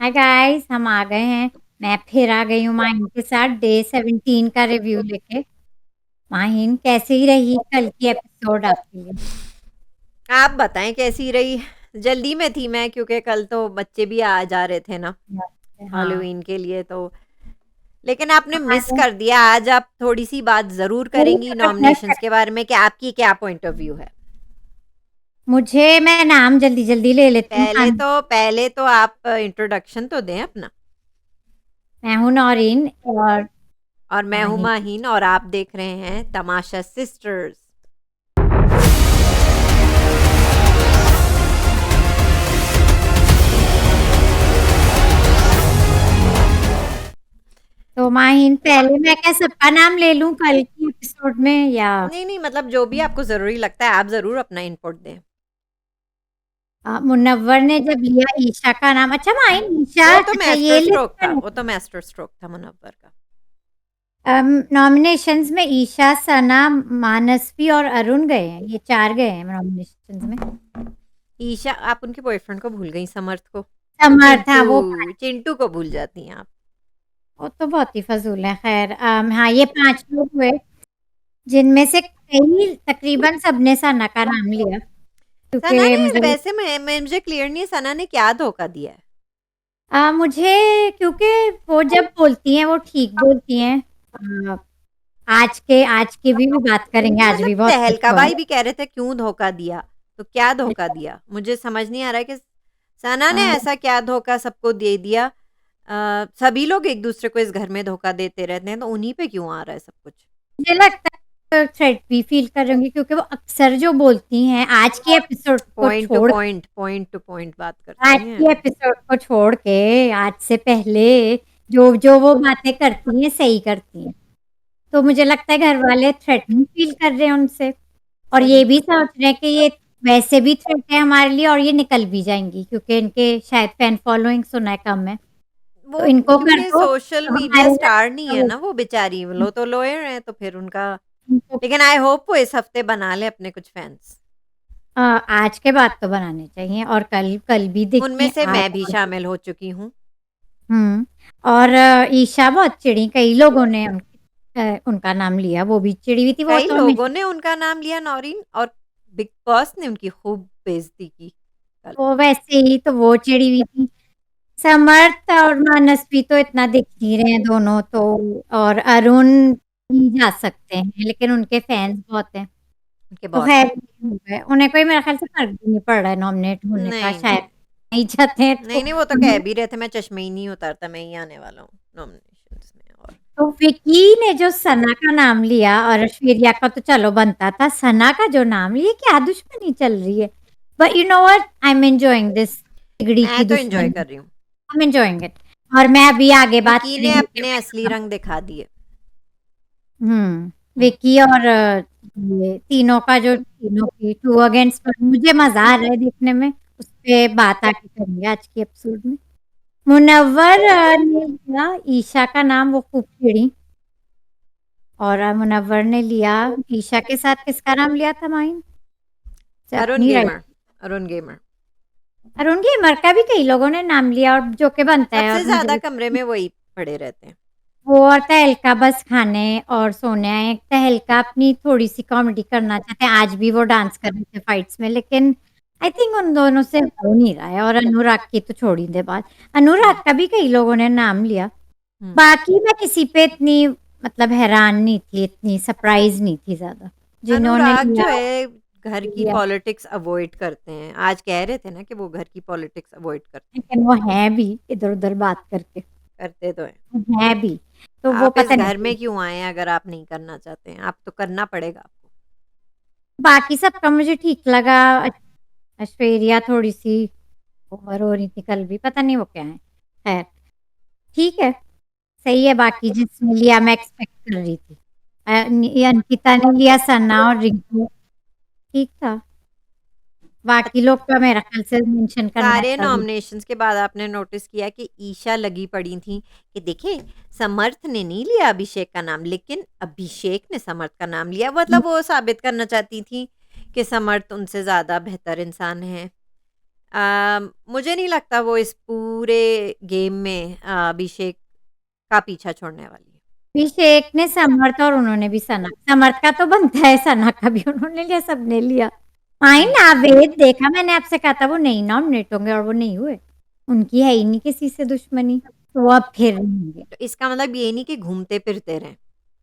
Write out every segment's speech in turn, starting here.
Hi guys, हम आ गए हैं। मैं फिर आ गई हूँ माहिन के साथ डे 17 का रिव्यू लेके। माहिन, कैसी रही कल की एपिसोड आपके लिए? आप बताएं कैसी रही। जल्दी में थी मैं क्योंकि कल तो बच्चे भी आ जा रहे थे ना हाँ। हॉलोवीन के लिए तो। लेकिन आपने मिस हमारे कर दिया। आज आप थोड़ी सी बात जरूर करेंगी नॉमिनेशंस के बारे में कि आपकी क्या पॉइंट ऑफ व्यू है। मैं नाम जल्दी जल्दी ले लेती हूँ। हाँ, पहले तो आप इंट्रोडक्शन तो दें अपना। मैं हूँ नौरीन और और मैं हूं माहिन। माहीन और आप देख रहे हैं तमाशा सिस्टर्स। तो माहिन, पहले मैं क्या सबका नाम ले लूँ कल की एपिसोड में या? नहीं नहीं, मतलब जो भी आपको जरूरी लगता है आप जरूर अपना इनपुट दें। मुनव्वर ने जब लिया ईशा का नाम। अच्छा माहिन, ईशा, वो तो अच्छा मास्टर ये स्ट्रोक लिस्ट था, में वो तो मास्टर स्ट्रोक था मुनव्वर का। नॉमिनेशंस में ईशा, सना, मानसवी और अरुण गए हैं। ये 4 गए हैं नॉमिनेशंस में। ईशा, आप उनके बॉयफ्रेंड को भूल गई, समर्थ को। समर्थ, हाँ चिंटू। वो चिंटू को भूल जाती हैं आप। वो तो बहुत ही फजूल है। खैर, हाँ, ये 5 लोग हुए जिनमें से कई तकरीबन सबने सना का नाम लिया सना क्योंकि ने, मुझे वैसे मुझे क्लियर नहीं है सना ने क्या धोखा दिया है। क्योंकि वो जब बोलती हैं वो ठीक बोलती हैं। अ, आज के भी बात करेंगे। आज मतलब भी बहुत कुछ तहलका हुआ भाई है। भी कह रहे थे क्यों धोखा दिया। तो क्या धोखा दिया मुझे समझ नहीं आ रहा है कि सना ने ऐसा क्या धोखा सबको दे दिया। सभी लोग एक दूसरे को इस घर में धोखा देते रहते हैं तो उन्हीं पे क्यों आ रहा है सब कुछ। मुझे लगता है थ्रेट भी फील कर रही होंगी क्योंकि वो अक्सर जो बोलती हैं आज के एपिसोड को पॉइंट टू छोड़ पॉइंट, पॉइंट टू पॉइंट बात आज करती की हैं। एपिसोड को छोड़ के आज से पहले जो जो वो बातें करती हैं सही करती हैं। तो मुझे लगता है घर वाले थ्रेटनिंग फील कर रहे हैं उनसे और ये सही। भी सोच रहे हैं कि ये वैसे भी थ्रेट है हमारे लिए और ये निकल भी जाएंगी क्योंकि इनके शायद फैन फॉलोइंग सुना है कम है। तो वो इनको कर क्योंकि दो सोशल तो मीडिया हमारे स्टार नहीं है लिए ना वो बेचारी, वो तो लॉयर है तो फिर उनका। इनको, लेकिन आई होप वो इस हफ्ते बना ले अपने कुछ फैंस। आज के बाद तो बनाने चाहिए और कल कल भी उनमें देखिए से आज मैं भी और शामिल हो चुकी हूँ। और ईशा बहुत चिढ़ी। कई लोगों ने उनका नाम लिया, वो भी चिढ़ी हुई थी। वो कई तो लोगों हमेशा, ने उनका नाम लिया नौरीन, और बिग बॉस ने उनकी खूब बेइज्जती की कल। वो वैसे ही तो वो चिढ़ी हुई थी। समर्थ और मानसवी तो इतना दिख नहीं रहे हैं दोनों तो। और अरुण भी जा सकते हैं लेकिन उनके फैंस बहुत हैं। उनके तो बहुत खैर, हैं। उन्हें कोई मेरे ख्याल से फर्क भी नहीं पड़ रहा है नॉमिनेट होने का, नहीं शायद नहीं चाहते हैं नहीं नहीं, वो तो कह भी रहे थे मैं चश्मे ही नहीं उतारता, मैं ही आने वाला हूँ नॉमिनेशंस में। और तो विकी ने जो सना का नाम लिया और ऐश्वर्या का तो चलो बनता था, सना का जो नाम लिया, क्या दुश्मनी चल रही है? But you know what, I am enjoying this तिगड़ी मैं की तो एंजॉय दुश्मनी। कर रही हूँ। I am enjoying it. और मैं अभी आगे बात विकी ने करेंगे कि अपने असली रंग दिखा दिए। हम्म। विकी और ये तीनों का जो तीनों की टू अगेंस्ट पर मुझे मजा आ रहा है देखने में। उस पे बात आगे करेंगे आज की एपिसोड में। मुनव्वर ने लिया ईशा का नाम, वो खूब चिढ़ी। और मुनव्वर ने लिया ईशा के साथ किसका नाम लिया था माइन से अरुण अपनी right? Gamer. Arun gamer. Arun gamer का भी कई लोगों ने नाम लिया और जो के बनता है सबसे और मुझे ज्यादा भी। कमरे में वही पड़े रहते हैं। वो और तहलका बस खाने और सोने आए। तहलका अपनी थोड़ी सी कॉमेडी करना चाहते हैं। आज भी वो डांस कर रहे थे फाइट्स में, लेकिन आई थिंक उन दोनों से हो नहीं रहा है। और अनुराग की तो छोड़ ही दे बात। अनुराग का भी कई लोगों ने नाम लिया। हम्म। बाकी मैं किसी पे इतनी मतलब हैरान नहीं थी, इतनी सरप्राइज नहीं थी ज्यादा। जिन्होंने अनुराग जो लिया है घर की लिया, पॉलिटिक्स अवॉइड करते हैं, आज कह रहे थे ना कि वो घर की पॉलिटिक्स अवॉइड करते हैं। लेकिन वो है भी इधर उधर बात करके, करते तो हैं। है भी। तो वो आप इस पता घर नहीं। में क्यों आए हैं अगर आप नहीं करना चाहते हैं, आप तो करना पड़ेगा आपको। बाकी सबका मुझे ठीक लगा। ऐश्वर्या थोड़ी सी ओवर हो रही थी कल भी, पता नहीं वो क्या है। खैर, ठीक है, सही है। बाकी जिसने लिया मैं एक्सपेक्ट कर रही थी। ये अंकिता ने लिया सना और रिंकू, ठीक था। बाकी लोग का मेरा ख्याल से मेंशन करना सारे था भी। नॉमिनेशंस के बाद आपने नोटिस किया कि ईशा लगी पड़ी थी कि देखिए समर्थ ने नहीं लिया अभिषेक का नाम, लेकिन अभिषेक ने समर्थ का नाम लिया। मतलब वो साबित करना चाहती थी कि समर्थ उनसे ज्यादा बेहतर इंसान है। मुझे नहीं लगता वो इस पूरे गेम में अभिषेक का पीछा छोड़ने वाली है। अभिषेक ने समर्थ और उन्होंने भी सना, समर्थ का तो बनता है, सना का भी उन्होंने लिया, सबने लिया। आई हुँ। नावेद देखा, मैंने आपसे कहा था वो नहीं नॉमिनेट होंगे और वो नहीं हुए। उनकी है ही नहीं किसी से दुश्मनी, तो वो अब फिर होंगे। तो इसका मतलब ये नहीं कि घूमते-फिरते रहें।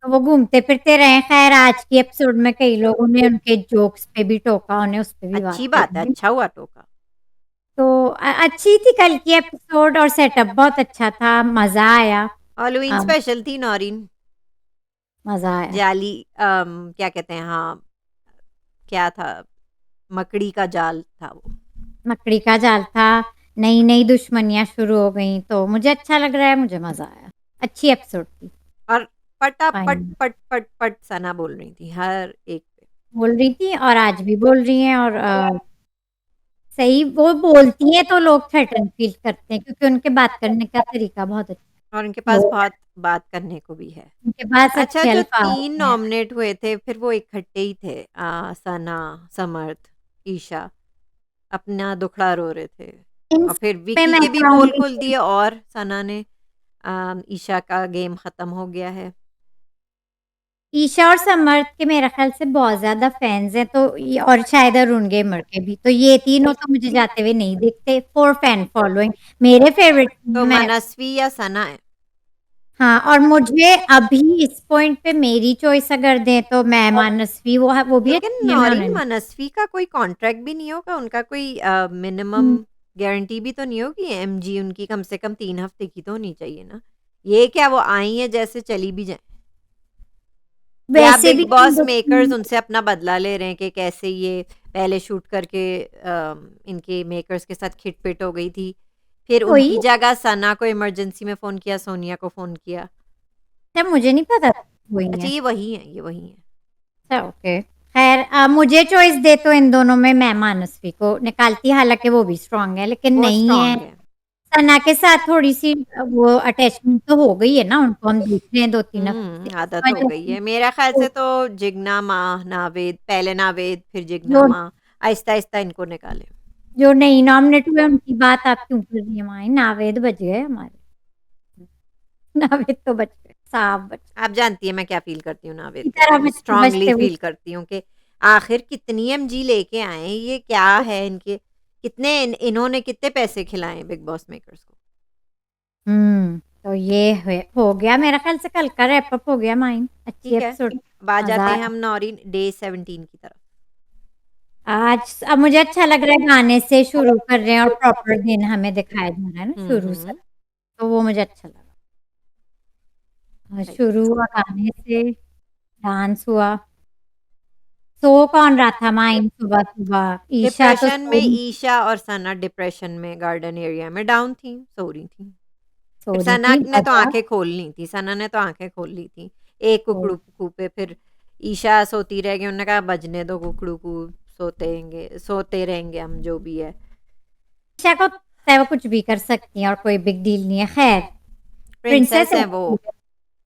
तो वो घूमते फिरते रहे। खैर आज की एपिसोड में कई लोगों ने उनके जोक्स पे भी टोका, उन्हें उस पे भी बात अच्छी बात है, करेंगे। अच्छा हुआ टोका। तो अच्छी थी कल की एपिसोड और सेटअप बहुत अच्छा था, मजा आया। हैलोवीन अ, स्पेशल थी नौरीन। मजा आया। जाली क्या कहते हैं हाँ, क्या था? मकड़ी का जाल था वो। मकड़ी का जाल था, नई नई दुश्मनियां शुरू हो गई, तो मुझे अच्छा लग रहा है, मुझे मजा आया। अच्छी एपिसोड थी। और पटापट, फाइन पट, पट, पट सना बोल रही थी हर एक पे। बोल रही थी और आज भी बोल रही हैं, और सही वो बोलती हैं तो लोग थ्रेटन फील करते हैं, क्योंकि उनके बात करने का तरीका बहुत अच्छा और उनके है। पास लोग बहुत बात करने को भी है। उनके पास अच्छा, अच्छे जो अल्फाज 3 हैं। नॉमिनेट हुए थे, फिर वो इकट्ठे ही थे। सना, समर्थ, ईशा अपना दुखड़ा रो रहे थे। इन और फिर पे विकी मैं के भी पोल कहूंगी खुल दिए और सना ने ईशा का गेम खत्म हो गया है। ईशा और समर्थ के मेरा ख्याल से बहुत ज्यादा फैंस हैं, तो और शायद अरुण गेमर के भी, तो ये तीनों तो मुझे जाते हुए नहीं दिखते फॉर फैन फॉलोइंग। मेरे फेवरेट तो मैं, मनस्वी या सना है। हाँ, और मुझे अभी इस पॉइंट पे मेरी चॉइस अगर दें तो मैं मानसवी, वो भी लेकिन अच्छी है, मैं नौरीन उन्हें मनस्वी का कोई कॉन्ट्रैक्ट भी नहीं होगा, उनका कोई मिनिमम हम्म, गारंटी भी तो नहीं होगी। एमजी उनकी कम से कम 3 हफ्ते की तो होनी चाहिए ना। ये क्या वो आई है जैसे चली भी जाए? या वैसे भी बिग बॉस मेकर्स उनसे अपना बदला ले रहे हैं कि कैसे ये पहले शूट करके इनके मेकर्स के साथ खिटपिट हो गई थी, फिर कोई, उनकी जगह सना को इमरजेंसी में फ़ोन किया, सोनिया को फ़ोन किया। अच्छा मुझे नहीं पता वही अच्छा, है। ये वही हैं, ये वही हैं। अच्छा ओके। खैर मुझे चॉइस दे तो इन दोनों में मैं मानसवी को निकालती, हालांकि वो भी स्ट्रांग है, लेकिन वो नहीं है। स्ट्रॉन्ग है। सना के साथ थोड़ी सी वो अटैचमेंट तो हो गई है ना, उनको हम देख रहे हैं 2-3 हफ्ते से, इस आदत हो वजह गई से है। मेरा ख़्याल तो से तो जिग्ना माँ, नावेद, पहले नावेद फिर जिग्ना जो माँ, आहिस्ता-आहिस्ता इनको निकालें। जो नहीं नॉमिनेट हुए उनकी बात आप क्यों कर रही हैं? माए नावेद बच गए हमारे। नावेद तो बच गए, साफ बच आप जानती हैं मैं क्या फ़ील करती हूँ नावेद गई, को, तरह मैं बचते स्ट्रांगली बचते हुए। फ़ील करती हूँ कि आखिर कितनी एमजी लेके आए हैं, ये क्या है इनके, कितने इन्होंने कितने पैसे खिलाए हैं बिग बॉस मेकर्स को। तो ये हो गया मेरा ख्याल से, कल का रैप अप हो गया माइन, अच्छी ठीक है, एपिसोड। अब आ मजा जाते हैं आया हम नौरीन डे 17 की तरफ। आज। अब मुझे अच्छा लग रहा है, गाने से शुरू कर रहे हैं और प्रॉपर दिन हमें दिखाया जा रहा है ना हुँ, शुरू से, हुँ। तो वो मुझे अच्छा लगा। सही। शुरू हुआ गाने से, डांस हुआ। सो कौन रहा था माइन सुबह सुबह? ईशा तो डिप्रेशन सो में रही, ईशा और सना डिप्रेशन में गार्डन एरिया में डाउन थी, सो रही थी। सो फिर रही सना थी ने तो मजा। आँखें खोल ली थी, सना ने तो आँखें खोल ली थी। एक कुकड़ू पे फिर ईशा सोती रह गई, उन्होंने कहा बजने दो कुकड़ू को, सोते रहेंगे हम जो भी है। ईशा को चाहे वो कुछ भी कर सकती है और कोई बिग डील नहीं है। खैर प्रिंसेस प्रिंसेस है हैं वो, वो।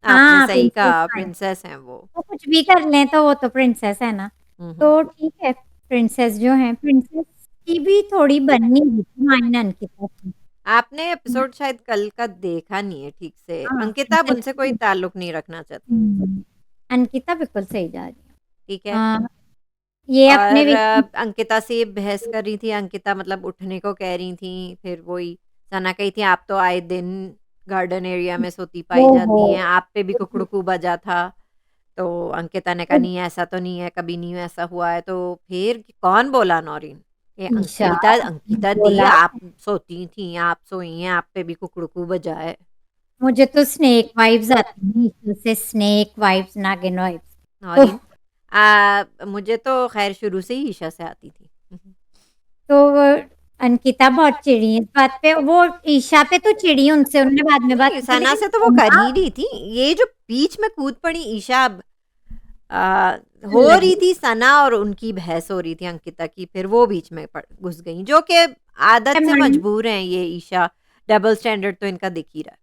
आपने हाँ सही प्रिंसेस कहा, है, प्रिंसेस हैं वो। वो कुछ भी कर लें तो वो तो प्रिंसेस है ना। हुँ, हुँ। तो ठीक है, प्रिंसेस जो है, प्रिंसेस की भी थोड़ी बननी ही थी मायनन की तरफ। आपने एपिसोड शायद कल का देखा नहीं है ठीक से। हाँ अंकिता अब उनसे कोई ताल्लुक नहीं रखना चाहती, अंकिता बिल्कुल सही जा रही है। ठीक है? हाँ, ये अपने और विकी। अंकिता से बहस कर रही थी, अंकिता मतलब उठने को कह रही थी, फिर वही सना कही थी आप तो आए दिन गार्डन एरिया में सोती पाई ओहो, जाती हैं, आप पे भी कुकड़ुकू बजा था। तो अंकिता ने कहा नहीं ऐसा तो नहीं है, कभी नहीं ऐसा हुआ है। तो फिर कौन बोला नौरीन? ये ईशा अंकिता अंकिता दी बोला। आप सोती थी, आप सोई हैं, आप पे भी कुकड़ुकू बजा है। मुझे तो स्नेक वाइब्स आती हैं ईशा से, स्नेक वाइब्स, नागिन वाइब्स। ओह, नौरीन मुझे तो खैर शुरू से ही ईशा से आती थी। तो वो अंकिता बहुत चिढ़ी है इस बात पे, वो ईशा पे तो चिढ़ी, उनसे उन्होंने बाद में बात नहीं, की थी, सना लेकिन से तो वो कर सोना ही रही थी। ये जो बीच में कूद पड़ी ईशा, अब हो रही लगी। थी सना और उनकी बहस हो रही थी अंकिता की, फिर वो बीच में घुस गई, जो कि आदत से मजबूर हैं ये ईशा। डबल स्टैंडर्ड तो इनका दिख ही रहा है।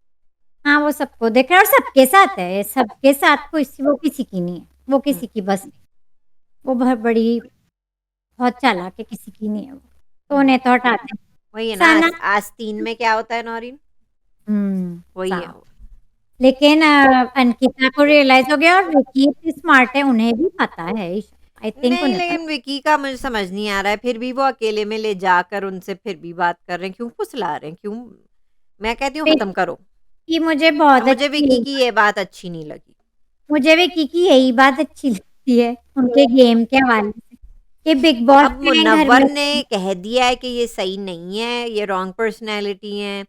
हाँ वो सबको देख रहा है और सबके साथ है, सबके साथ, कोई वो किसी की नहीं है, वो हम्म, किसी की बस नहीं। वो बहुत बड़ी, बहुत चालाक है, किसी की नहीं है वो, तो हम्म। उन्हें तो हटा दें। वही है ना, सना आस्तीन में क्या होता है नौरीन? वही है सांप। वो। लेकिन अंकिता को रियलाइज हो गया, और विकी इतनी स्मार्ट है, उन्हें भी पता है। आई थिंक नहीं, उन्हें पता। लेकिन विकी का मुझे समझ नहीं आ रहा है, फिर भी वो अकेले में ले जाकर उनसे फिर भी बात कर रहे हैं, क्यों फुसला रहे हैं, क्यों? मैं कहती हूँ खत्म करो। विकी मुझे बहुत मुझे अच्छी विकी लगी। की ये बात अच्छी नहीं लगी। मुझे विकी की यही बात अच्छी लगती है उनके गेम के हवाले से, कि बिग बॉस अब में घर मुनव्वर में। ने कह दिया है कि ये सही नहीं है, ये रॉन्ग पर्सनैलिटी है,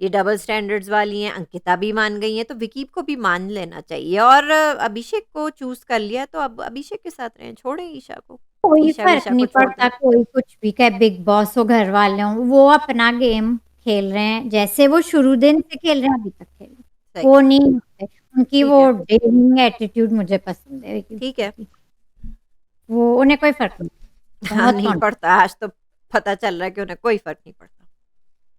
ये डबल स्टैंडर्ड्स वाली हैं, अंकिता भी मान गई है, तो विकी को भी मान लेना चाहिए। और अभिषेक को चूज कर लिया, तो अब अभिषेक के साथ रहें, छोड़ें ईशा को। कोई ईशा फर्क वीशा नहीं को छोड़ दें। पड़ता, कोई कुछ भी कहे, बिग बॉस हो घर वाले हो, वो अपना गेम खेल रहे हैं, जैसे वो शुरू दिन से खेल रहे हैं अभी तक खेल रहे हैं। सही। वो नहीं होते उनकी, ठीक वो है। डेयरिंग एटीट्यूड मुझे पसंद है विकी ठीक है। की। वो उन्हें कोई फर्क नहीं, हाँ, बहुत नहीं कौन पड़ता, आज तो पता चल रहा है कि उन्हें कोई फर्क नहीं पड़ता।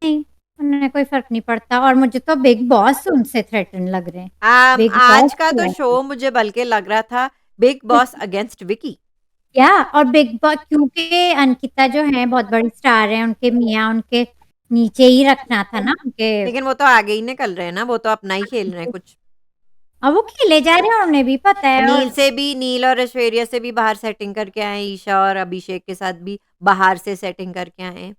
नहीं, उन्हें कोई फर्क नहीं पड़ता। और मुझे तो बिग बॉस उनसे थ्रेटन लग रहे हैं। बिग बॉस आज का तो शो मुझे बल्कि लग रहा था बिग बॉस अगेंस्ट विकी। या, और बिग बॉस क्योंकि अंकिता जो है बहुत बड़ी स्टार है, उनके मियाँ उनके नीचे ही रखना था ना उनके। लेकिन वो तो आगे ही निकल रहे हैं ना, वो तो अपना ही खेल रहे हैं कुछ। और वो खेले जा रहे हैं, उन्हें भी पता है। और नील और ऐश्वर्या से भी बाहर सेटिंग करके आए हैं, ईशा और अभिषेक के साथ भी बाहर से सेटिंग करके आए हैं।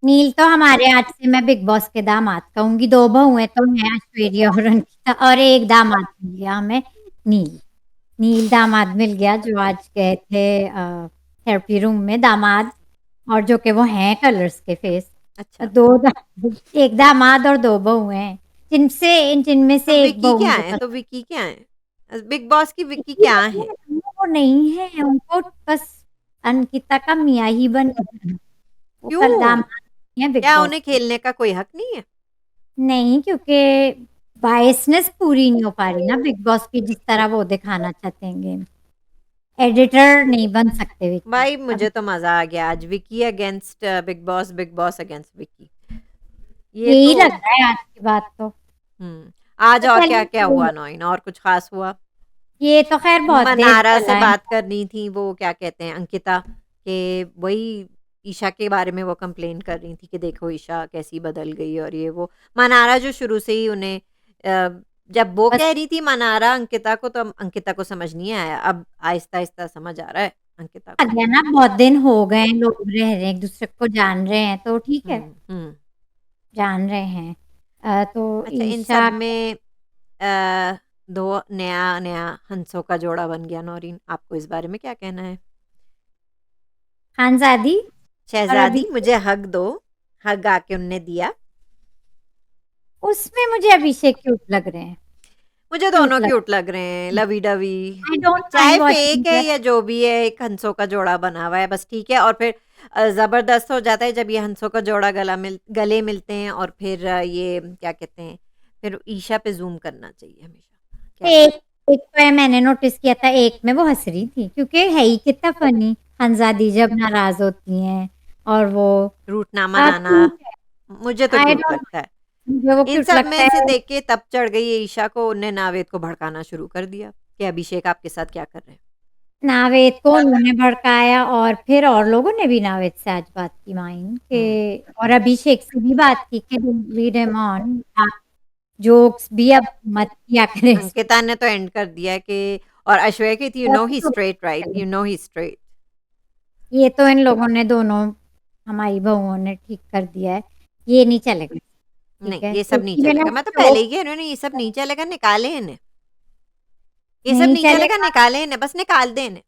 नील तो हमारे, आज से मैं बिग बॉस के दामाद कहूंगी। दो बहुएं तो हैं, ऐश्वर्या और अंकिता, और एक दामाद मिल गया हमें, नील। नील दामाद मिल गया, जो आज गए थे थेरेपी रूम में, दामाद। और जो कि वो हैं कलर्स के फेस। अच्छा, एक दामाद और दो बहुएं हैं, जिनमें तो से एक विकी बहू क्या मुझे है? तो पसंद विकी क्या है? बिग बॉस की विकी है। क्या है? वो नहीं है, उनको बस अंकिता का मियाँ ही बन गया। वो कल क्यों? दामाद नहीं है बिग क्या बॉस उन्हें के। खेलने का कोई हक नहीं है? नहीं, क्योंकि बायसनेस पूरी नहीं हो पा रही ना बिग बॉस की, जिस तरह वो दिखाना चाहते हैं गेम। एडिटर नहीं बन सकते विकी भाई अब। मुझे तो मजा आ गया आज, Vicky against big boss, big boss against Vicky. ये यही तो लग रहा है आज की बात तो। आज तो और क्या क्या चलिए, हुआ नौइन, और कुछ खास हुआ? ये तो खैर बहुत देर मनारा चला से है। बात करनी थी, वो क्या कहते हैं अंकिता के, वही ईशा के बारे में वो कंप्लेन कर रही थी कि देखो ईशा कैसी बदल गई, और ये वो मनारा जो शुरू से ही उन्हें जब वो बस कह रही थी मनारा अंकिता को, तो अंकिता को समझ नहीं आया, अब आहिस्ता आहिस्ता समझ आ रहा है अंकिता आ को। गया ना, बहुत दिन हो गए, लोग रह रहे हैं, एक दूसरे को जान रहे हैं, तो ठीक है, हम्म। जान रहे हैं। तो अच्छा, इन ईशा। सब में अ, दो नया नया हंसों का जोड़ा बन गया नौरीन, आपको इस बारे में क्या कहना है? खानजादी और शहजादी, अभी, मुझे हक दो। हक आके उनने दिया। उसमें मुझे अभिषेक क्यूट लग रहे हैं। मुझे क्यूट दोनों लग, क्यूट लग रहे हैं, लवी डवी। आई डोंट चाहे माइंड फेक वॉचिंग है दैट। या जो भी है, एक हंसों का जोड़ा बना हुआ है, बस ठीक है। और फिर जबरदस्त हो जाता है जब ये हंसों का जोड़ा गले मिलते हैं, और फिर ये क्या कहते हैं, फिर ईशा पे जूम करना चाहिए हमेशा। क्या एक कहते एक तो मैंने नोटिस किया था, एक में वो हंस रही थी, क्योंकि है ही कितना फनी खानजादी जब नाराज होती हैं। और वो हैं, रूठना मनाना, क्यूट है। मुझे तो आई क्यूट डोंट, लगता है। मुझे वो इन क्यूट सब लगता में से है। देख के तब चढ़ गई ये ईशा को, उनने नावेद को भड़काना शुरू कर दिया कि अभिषेक आपके साथ क्या कर रहे हैं। नावेद को उन्होंने भड़काया, और फिर और लोगों ने भी नावेद से आज बात की, माइन के। हम्म। और अभिषेक से भी बात की कि लीड हिम ऑन, आप जोक्स भी अब मत किया करें। अंकिता ने तो एंड कर दिया कि, और ऐश्वर्या की थी, you know he straight, right, you know he straight. ये तो इन लोगों ने दोनों, हमारी बहुओं ने ठीक कर दिया है, ये नहीं चलेगा। ठीक नहीं, है, ये सब नहीं क्योंकि मैंने चलेगा, मैं तो पहले ही जोक, कह रही हूँ ना, ये सब नहीं चलेगा, निकाले इन्हें। ये सब नहीं नहीं चलेगा, चलेगा। निकाले इन्हें, बस निकाल दे इन्हें।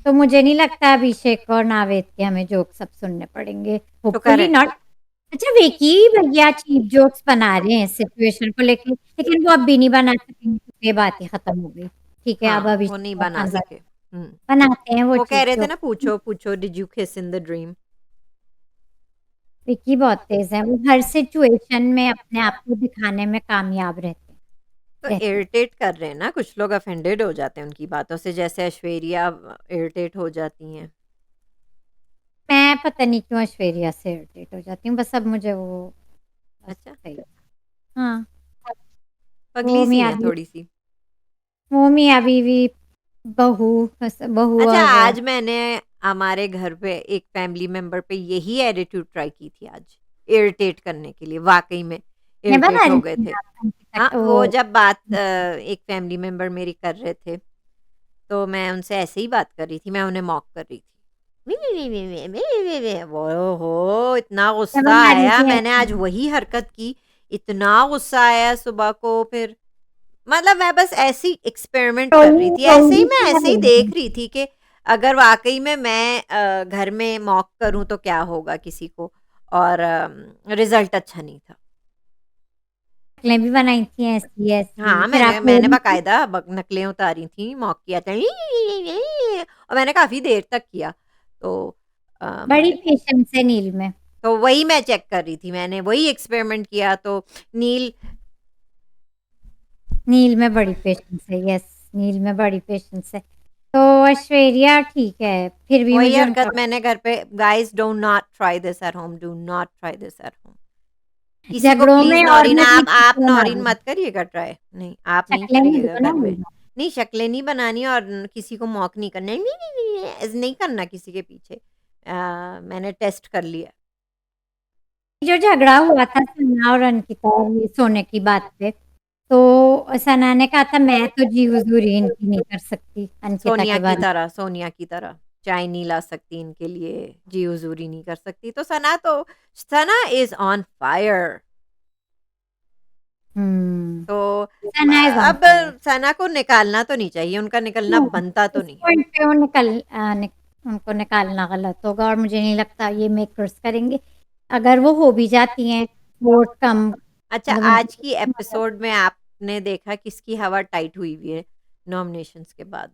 तो मुझे नहीं लगता अभिषेक और नावेद के हमें जोक सब सुनने पड़ेंगे, शुक्र होपफुली है। नॉट। अच्छा, विकी भैया चीप जोक्स बना रहे हैं सिचुएशन को लेके, लेकिन वो अब भी नहीं बना सकेंगे क्योंकि ये बात ही खत्म हो गई। ठीक है, अब हाँ, वो नहीं अभिषेक और बना खानदान सके। बनाते हैं वो वो कह चीप रहे थे जोक। ना, पूछो पूछो, डिड यू किस इन द ड्रीम? विकी बहुत तेज है, वो हर सिचुएशन में अपने आप को दिखाने में कामयाब तो रहते। इरिटेट कर रहे हैं ना, कुछ लोग अफेंडेड हो जाते हैं उनकी बातों से, जैसे ऐश्वर्या इरिटेट हो जाती हैं। मैं पता नहीं क्यों ऐश्वर्या से इरिटेट हो जाती हूँ, बस अब मुझे वो, बस अच्छा, सही। हाँ, वो पगली सी मियाँ हैं भी, थोड़ी सी। वो मियाँ बीवी, बहू, बहू अच्छा, और आज मैंने हमारे घर पे एक फैमिली मेंबर पे यही एटीट्यूड ट्राई की थी आज, इरिटेट करने के लिए, वाक़ई में मैं बना इरिटेट हो रही गए थी थे। आप अंकिता हाँ, वो वो जब बात एक फैमिली मेंबर मेरी कर रहे थे, तो मैं उनसे ऐसे ही बात कर रही थी, मैं उन्हें मॉक कर रही थी। वी, वी, वी, वी, वी, वी, वी, वी, ओहो! इतना मैं गुस्सा बना रही आया, थी मैंने आज ऐसे। वही हरकत की, इतना गुस्सा आया सुबह को फिर मतलब मैं बस ऐसे ही एक्सपेरिमेंट कर रही थी। ऐसे ही रोऊँगी मैं कि मैं ऐसे ही बोलूँ? देख रही थी कि अगर वाक़ई में मैं घर में मॉक करूँ तो क्या होगा किसी को और रिज़ल्ट अच्छा नहीं था। नकलें भी बनाई थी ऐसी-ऐसी, हाँ, फिर आप मैंने रोई थी? बाकायदा बक नकलें उतारी थी, मॉक किया था और मैंने काफ़ी देर तक किया। तो अम, बड़ी पेशेंस है नील में। तो वही मैं चेक कर रही थी, मैंने वही एक्सपेरिमेंट किया तो नील नील में बड़ी पेशेंस है, यस, नील में बड़ी पेशेंस है। तो ऐश्वर्या ठीक है, फिर भी वही मुझे हरकत उनका मैंने घर पे guys do not try this at home, do not try this at home. किसी को झगड़ों प्लीज़ में और नौरीन मैं अपनी आप शक्ल बना नौरीन लूँ, मत करिएगा ट्राई। नहीं, आप नहीं शक्लें नहीं करिएगा घर में। बनाऊँगी। नहीं, शक्लें नहीं बनानी और किसी को मॉक नहीं करना। ऐसे नहीं करना किसी के पीछे। मैंने टेस्ट कर लिया। जो झगड़ा हुआ था सना और अंकिता और ये सोने की बात पे, तो सना ने कहा था मैं तो जी हुजूरी इनकी नहीं कर सकती अंकिता के बारे में। सोनिया की तरह चाय नहीं ला सकती इनके लिए, जी हुज़ूरी नहीं कर सकती। तो सना इज़ ऑन फायर। हुँ, तो सना इज़ ऑन अब फायर। सना को निकालना तो नहीं चाहिए, उनका निकलना नहीं, बनता तो इस नहीं है। पॉइंट पे वो उनको निकालना गलत होगा और मुझे नहीं लगता ये मेकर्स करेंगे। अगर वो हो भी जाती हैं, वोट कम अच्छा, मतलब आज की उनकी एपिसोड में आपने देखा किसकी हवा टाइट हुई हुई है नॉमिनेशंस के बाद?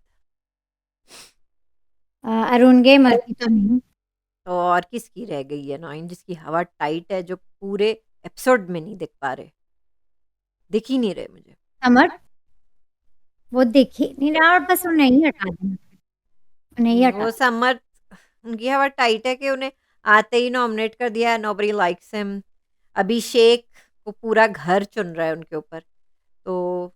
अरुण गेमर की तो नहीं, तो और किसकी रह गई है नॉइन जिसकी हवा टाइट है जो पूरे एपिसोड में नहीं दिख पा रहे? दिख ही नहीं रहे मुझे। समर वो दिख ही नहीं रहा और बस उन्हें ही हटा देना, उन्हें ही हटा वो समर उनकी हवा टाइट है कि उन्हें आते ही नॉमिनेट कर दिया, नोबडी लाइक्स हिम। अभिषेक को पूरा घर चुन रहा है उनके ऊपर, तो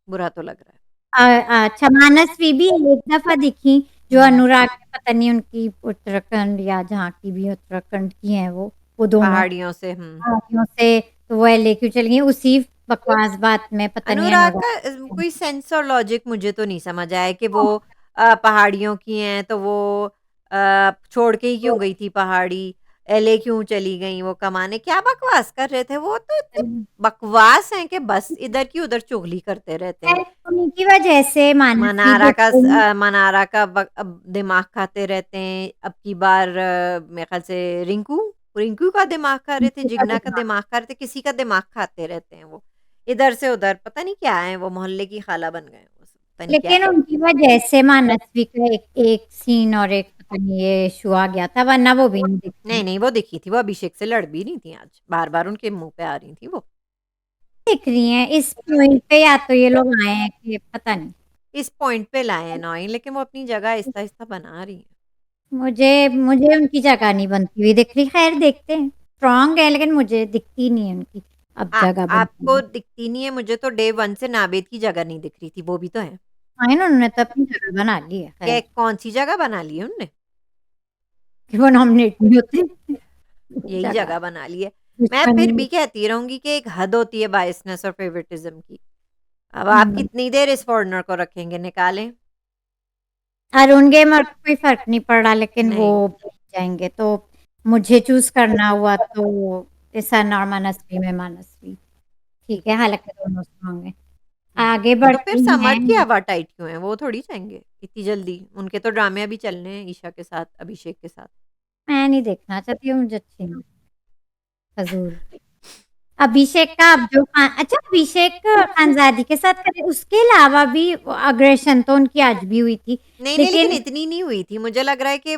बुरा तो लग रहा है। अच्छा मानसवी भी एक दफ़ा दिखी, जो हुँ। अनुराग के पता नहीं उनकी उत्तराखंड या जहाँ की भी उत्तराखंड की हैं वो दोनों पहाड़ियों से हुँ। पहाड़ियों से तो वो एलए क्यों चली गई उसी बकवास बात में पता नहीं अनुराग अनुराग का कोई सेंस और लॉजिक मुझे तो नहीं समझ आया कि वो पहाड़ियों की हैं तो वो छोड़ के ही क्यों गई थी पहाड़ी? एलए क्यों चली गईं वो कमाने? क्या बकवास कर रहे थे? वो तो इतने बकवास हैं कि बस इधर की उधर चुगली करते रहते हैं। उन्हीं की वजह से मानसवी गुट मनारा का अब दिमाग खाते रहते हैं। अब की बार मेरे ख़्याल से रिंकू रिंकू का दिमाग खा रहे थे, जिग्ना का दिमाग खा रहे थे, किसी का दिमाग खाते रहते हैं वो। इधर से उधर पता नहीं क्या है, वो मोहल्ले की खाला बन गए हैं वो सब, पता नहीं क्या लेकिन है। उनकी वजह से मानसवी का एक एक सीन और एक पता नहीं ये इशू आ गया था वरना वो भी नहीं दिखती नहीं, नहीं वो दिखी थी, वो अभिषेक से लड़ भी नहीं थी आज, बार-बार उनके मुँह पे आ रही थी वो। दिख रही हैं इस पॉइंट पे या तो ये लोग आए हैं कि पता नहीं इस पॉइंट पे लाए हैं नॉइन लेकिन वो अपनी जगह आहिस्ता-आहिस्ता बना रही हैं। मुझे मुझे उनकी जगह नहीं बनती हुई दिख रही खैर देखते हैं स्ट्रांग है लेकिन मुझे दिखती नहीं है उनकी अब जगह बनती आपको हुई दिखती नहीं है, मुझे तो डे 1 से नावेद की जगह नहीं दिख रही थी, वो भी तो है। फाइन उन्होंने तो अपनी जगह बना ली है क्या खैर कौन-सी जगह बना ली है उनने? कि वो नॉमिनेट नहीं होते यही जगह जगह बना ली है। मैं दुश्मनी फिर भी कहती रहूँगी कि एक हद होती है बायसनेस और फेवरेटिज़्म की। अब आप हम्म कितनी देर इस फॉरेनर को रखेंगे, निकालें। अरुण गेमर को कोई फर्क नहीं पड़ा लेकिन वो नहीं, जीत जाएंगे तो मुझे चूज करना हुआ तो ईसन और मनस्वी में मनस्वी ठीक है हालांकि दोनों स्ट्रांग है आगे तो फिर बढ़ते समर की हैं हवा टाइट क्यों है? वो थोड़ी जाएँगे इतनी जल्दी। उनके तो ड्रामे अभी चलने हैं ईशा के साथ, अभिषेक के साथ। मैं नहीं देखना चाहती हूँ मुझे अच्छी नहीं फजूल अभिषेक का अब जो अच्छा अभिषेक खानजादी के साथ करे उसके अलावा भी अग्रेशन तो उनकी आज भी हुई थी नहीं, नहीं लेकिन लेकिन इतनी नहीं हुई थी। मुझे लग रहा है कि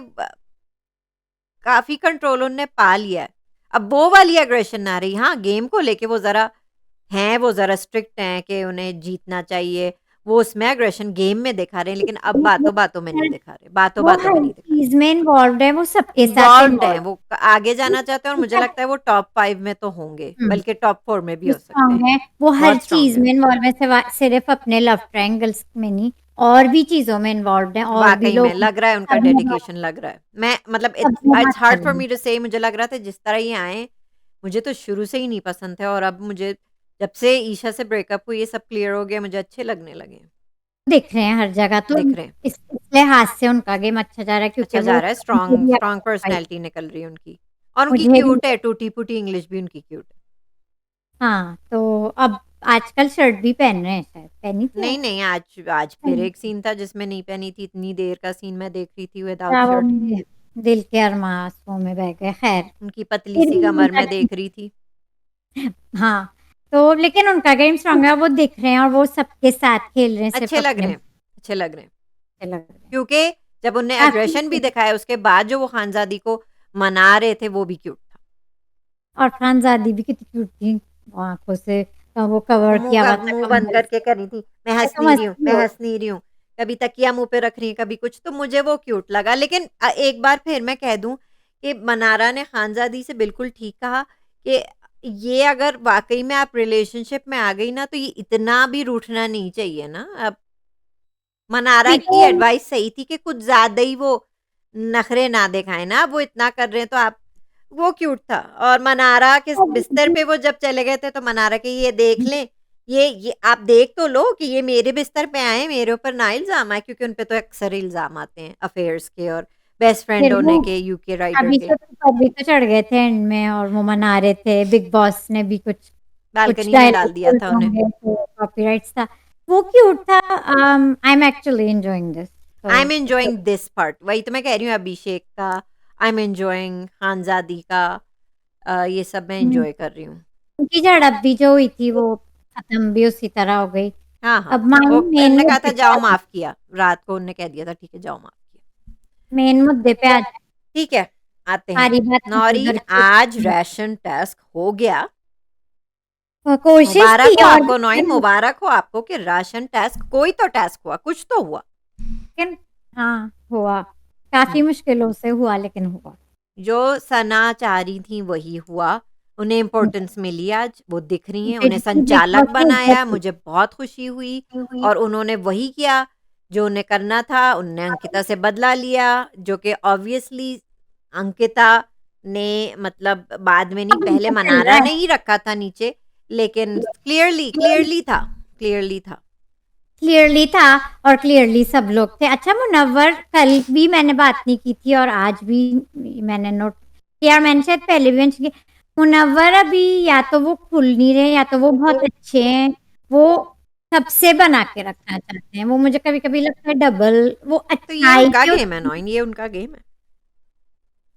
काफ़ी कंट्रोल उनने पा लिया है। अब वो वाली एग्रेशन ना रही। हाँ, गेम को लेके वो ज़रा स्ट्रिक्ट हैं कि उन्हें जीतना चाहिए। वो उसमें एग्रेशन गेम में दिखा रहे हैं, लेकिन अब बातों-बातों में नहीं दिखा रहे, वो बातों-बातों में हर नहीं दिखा रहे। चीज में इन्वॉल्व है, वो सबके साथ इन्वॉल्व्ड हैं, इन्वॉल्व वो आगे जाना चाहते हैं और मुझे लगता है वो टॉप 5 में तो होंगे, बल्कि टॉप 4 में भी वो हो सकते स्ट्रांग हैं। है, वो हर बहुत स्ट्रॉन्ग चीज है। में इन्वॉल्व है, सिर्फ अपने लव ट्रायंगल्स में नहीं, और भी चीजों में इन्वॉल्व है, और भी वाक़ई में लोग लग रहा है उनका सब में बात डेडिकेशन लग रहा है। मैं मतलब सब इट्स में इट्स बात कर हार्ड रहे फॉर हैं। मी टू से, मुझे लग रहा था जिस तरह ये आए, मुझे तो शुरू से ही नहीं पसंद थे और अब मुझे जब से ईशा से ब्रेकअप हुई, ये सब क्लियर हो गया, मुझे अच्छे लगने लगे हैं। दिख रहे हैं हर जगह, तो दिख रहे हैं। इस लिहाज से उनका गेम अच्छा जा रहा है, क्योंकि अच्छा जा वो रहा है, मुझे स्ट्रॉन्ग भी स्ट्रॉन्ग अच्छा लगा। पर्सनैलिटी निकल रही है उनकी। और उनकी मुझे भी क्यूट है, टूटी-फूटी इंग्लिश भी उनकी क्यूट है। हाँ, तो अब आजकल शर्ट भी पहन रहे हैं, शायद पहनी थी नहीं, आज? नहीं, आज आज फिर पहनी एक सीन था जिसमें नहीं पहनी थी, इतनी देर का सीन मैं देख रही थी विदाउट क्या, वो शर्ट। मेरे दिल के अरमासों में बह गए, खैर उनकी पतली फिर सी भी कमर उनका मैं देख रही थी। हाँ, तो लेकिन उनका गेम स्ट्रांग है, वो दिख रहे हैं और वो सबके साथ खेल रहे हैं, सिर्फ अच्छे लग अपने रहे हैं, अच्छे लग रहे हैं। से लग रहे हैं। क्योंकि जब उनने काफ़ी एग्रेशन भी दिखाया, उसके बाद जो वो खानज़ादी को मना रहे थे, वो भी क्यूट था। और खानज़ादी भी कितनी क्यूट थी, वो आँखों से वो कवर किया हुआ था मुँह बंद कंबल करके से, कर रही थी, मैं हँस ऐसा नहीं रही हूँ, मस्ती मैं हो हँस नहीं रही हूँ। कभी तकिया मुँह पे रख रही है, कभी कुछ, तो मुझे वो क्यूट लगा। लेकिन एक बार फिर मैं कह दूँ कि मनारा ने खानज़ादी से बिल्कुल ठीक कहा कि ये अगर वाक़ई में आप रिलेशनशिप में आ गई ना, तो ये इतना भी रूठना नहीं चाहिए ना। अब मनारा वही की तो एडवाइस सही थी कि कुछ ज़्यादा ही वो नखरे ना दिखाएँ ना, अब वो इतना कर रहे हैं तो आप, वो क्यूट था। और मनारा के बिस्तर पे वो जब चले गए थे, तो मनारा के ये देख लें, ये आप देख तो लो कि ये मेरे बिस्तर पे आए हैं, मेरे ऊपर ना इल्ज़ाम आए, क्योंकि उन पे तो अक्सर इल्ज़ाम आते हैं अफ़ेयर्स के और बेस्ट फ्रेंड फिर होने वो के, यूके राइडर अभी के। तो अभी तो चढ़ गए थे एंड में, और वो मना रहे थे, बिग बॉस ने भी कुछ कुछ बालकनी में डायलॉग डाल दिया बोल था उन्हें। होंगे, तो कॉपीराइट्स था, वो क्यूट था। I am actually enjoying this, I तो एम एन्जॉयिंग दिस पार्ट, वही तो मैं कह रही हूँ, अभिषेक का, आई एम एन्जॉयिंग खानज़ादी का, ये सब मैं एन्जॉय कर रही हूँ। उनकी झड़प भी जो हुई थी, वो खत्म भी उसी तरह हो गई। हाँ, हाँ। अब वो मेन उन्होंने कहा था मुद्दे पे जाओ माफ़ किया। रात को उन्होंने कह दिया था ठीक है जाओ माफ़ किया। मेन मुद्दे पे आज ठीक है, आते हैं। सारी बात नौरीन, इधर की आज राशन टास्क हो गया। कोशिश मुबारक की, हो और आपको नौरीन, मुबारक हो आपको कि राशन टास्क, कोई तो टास्क हुआ, कुछ तो हुआ। लेकिन हाँ हुआ, काफी हुँ। मुश्किलों से हुआ, लेकिन हुआ। जो सना चाह रही थी वही हुआ। उन्हें इम्पोर्टेंस मिली आज, वो दिख रही हैं, उन्हें बिग संचालक बॉस से ऊपर बनाया, थी। मुझे बहुत खुशी हुई और उन्होंने वही किया जो उन्हें करना था। उन्होंने अंकिता से बदला लिया, जो कि ऑब्वियसली अंकिता ने, मतलब बाद में नहीं, अभी पहले तो चल रहा मनारा ने है, ही रखा था नीचे, लेकिन क्लियरली क्लियरली था, क्लियरली था। क्लियरली था, और क्लियरली सब लोग थे। अच्छा, मुनव्वर, कल भी मैंने बात नहीं की थी और आज भी मैंने नोट किया, मैंने शायद पहले भी मेंशन किया, मुनव्वर अभी या तो वो खुल नहीं रहे, या तो वो बहुत अच्छे हैं, वो सबसे बना के रखना चाहते हैं, वो मुझे कभी कभी लगता है डबल, वो तो ये अच्छाई उनका के गेम है नौइन, ये उनका गेम है।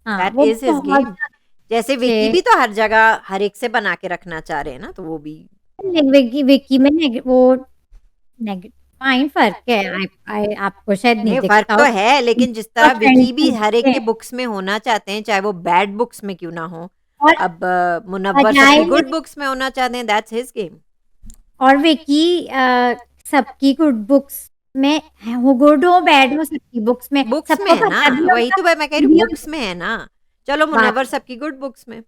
हाँ, दैट वो इज़ हिज़ बहुत गेम। जैसे अच्छे। विकी भी तो हर जगह हर एक से बना के रखना चाह रहे हैं ना, तो वो भी। विकी विकी में वो फाइन फर्क है, आपको शायद नहीं नहीं, फ़र्क दिखता तो हो, है, लेकिन जिस और तरह फ्रेंड्स विकी भी हर एक बनते के हैं, बुक्स में होना चाहते हैं, चाहे वो बैड बुक्स में क्यों ना हो। और अब मुनव्वर अजाय सबकी ने, गुड बुक्स में होना चाहते हैं, दैट्स हिज़ गेम। और विकी सबकी गुड बुक्स में है, वो गुड हो बैड हो सबकी बुक्स में, बुक्स में सबको है ना, पता भी वही होगा, तो मैं कह रही हूँ, भी बुक्स में है ना। चलो बात मुनव्वर सबकी गुड बुक्स में।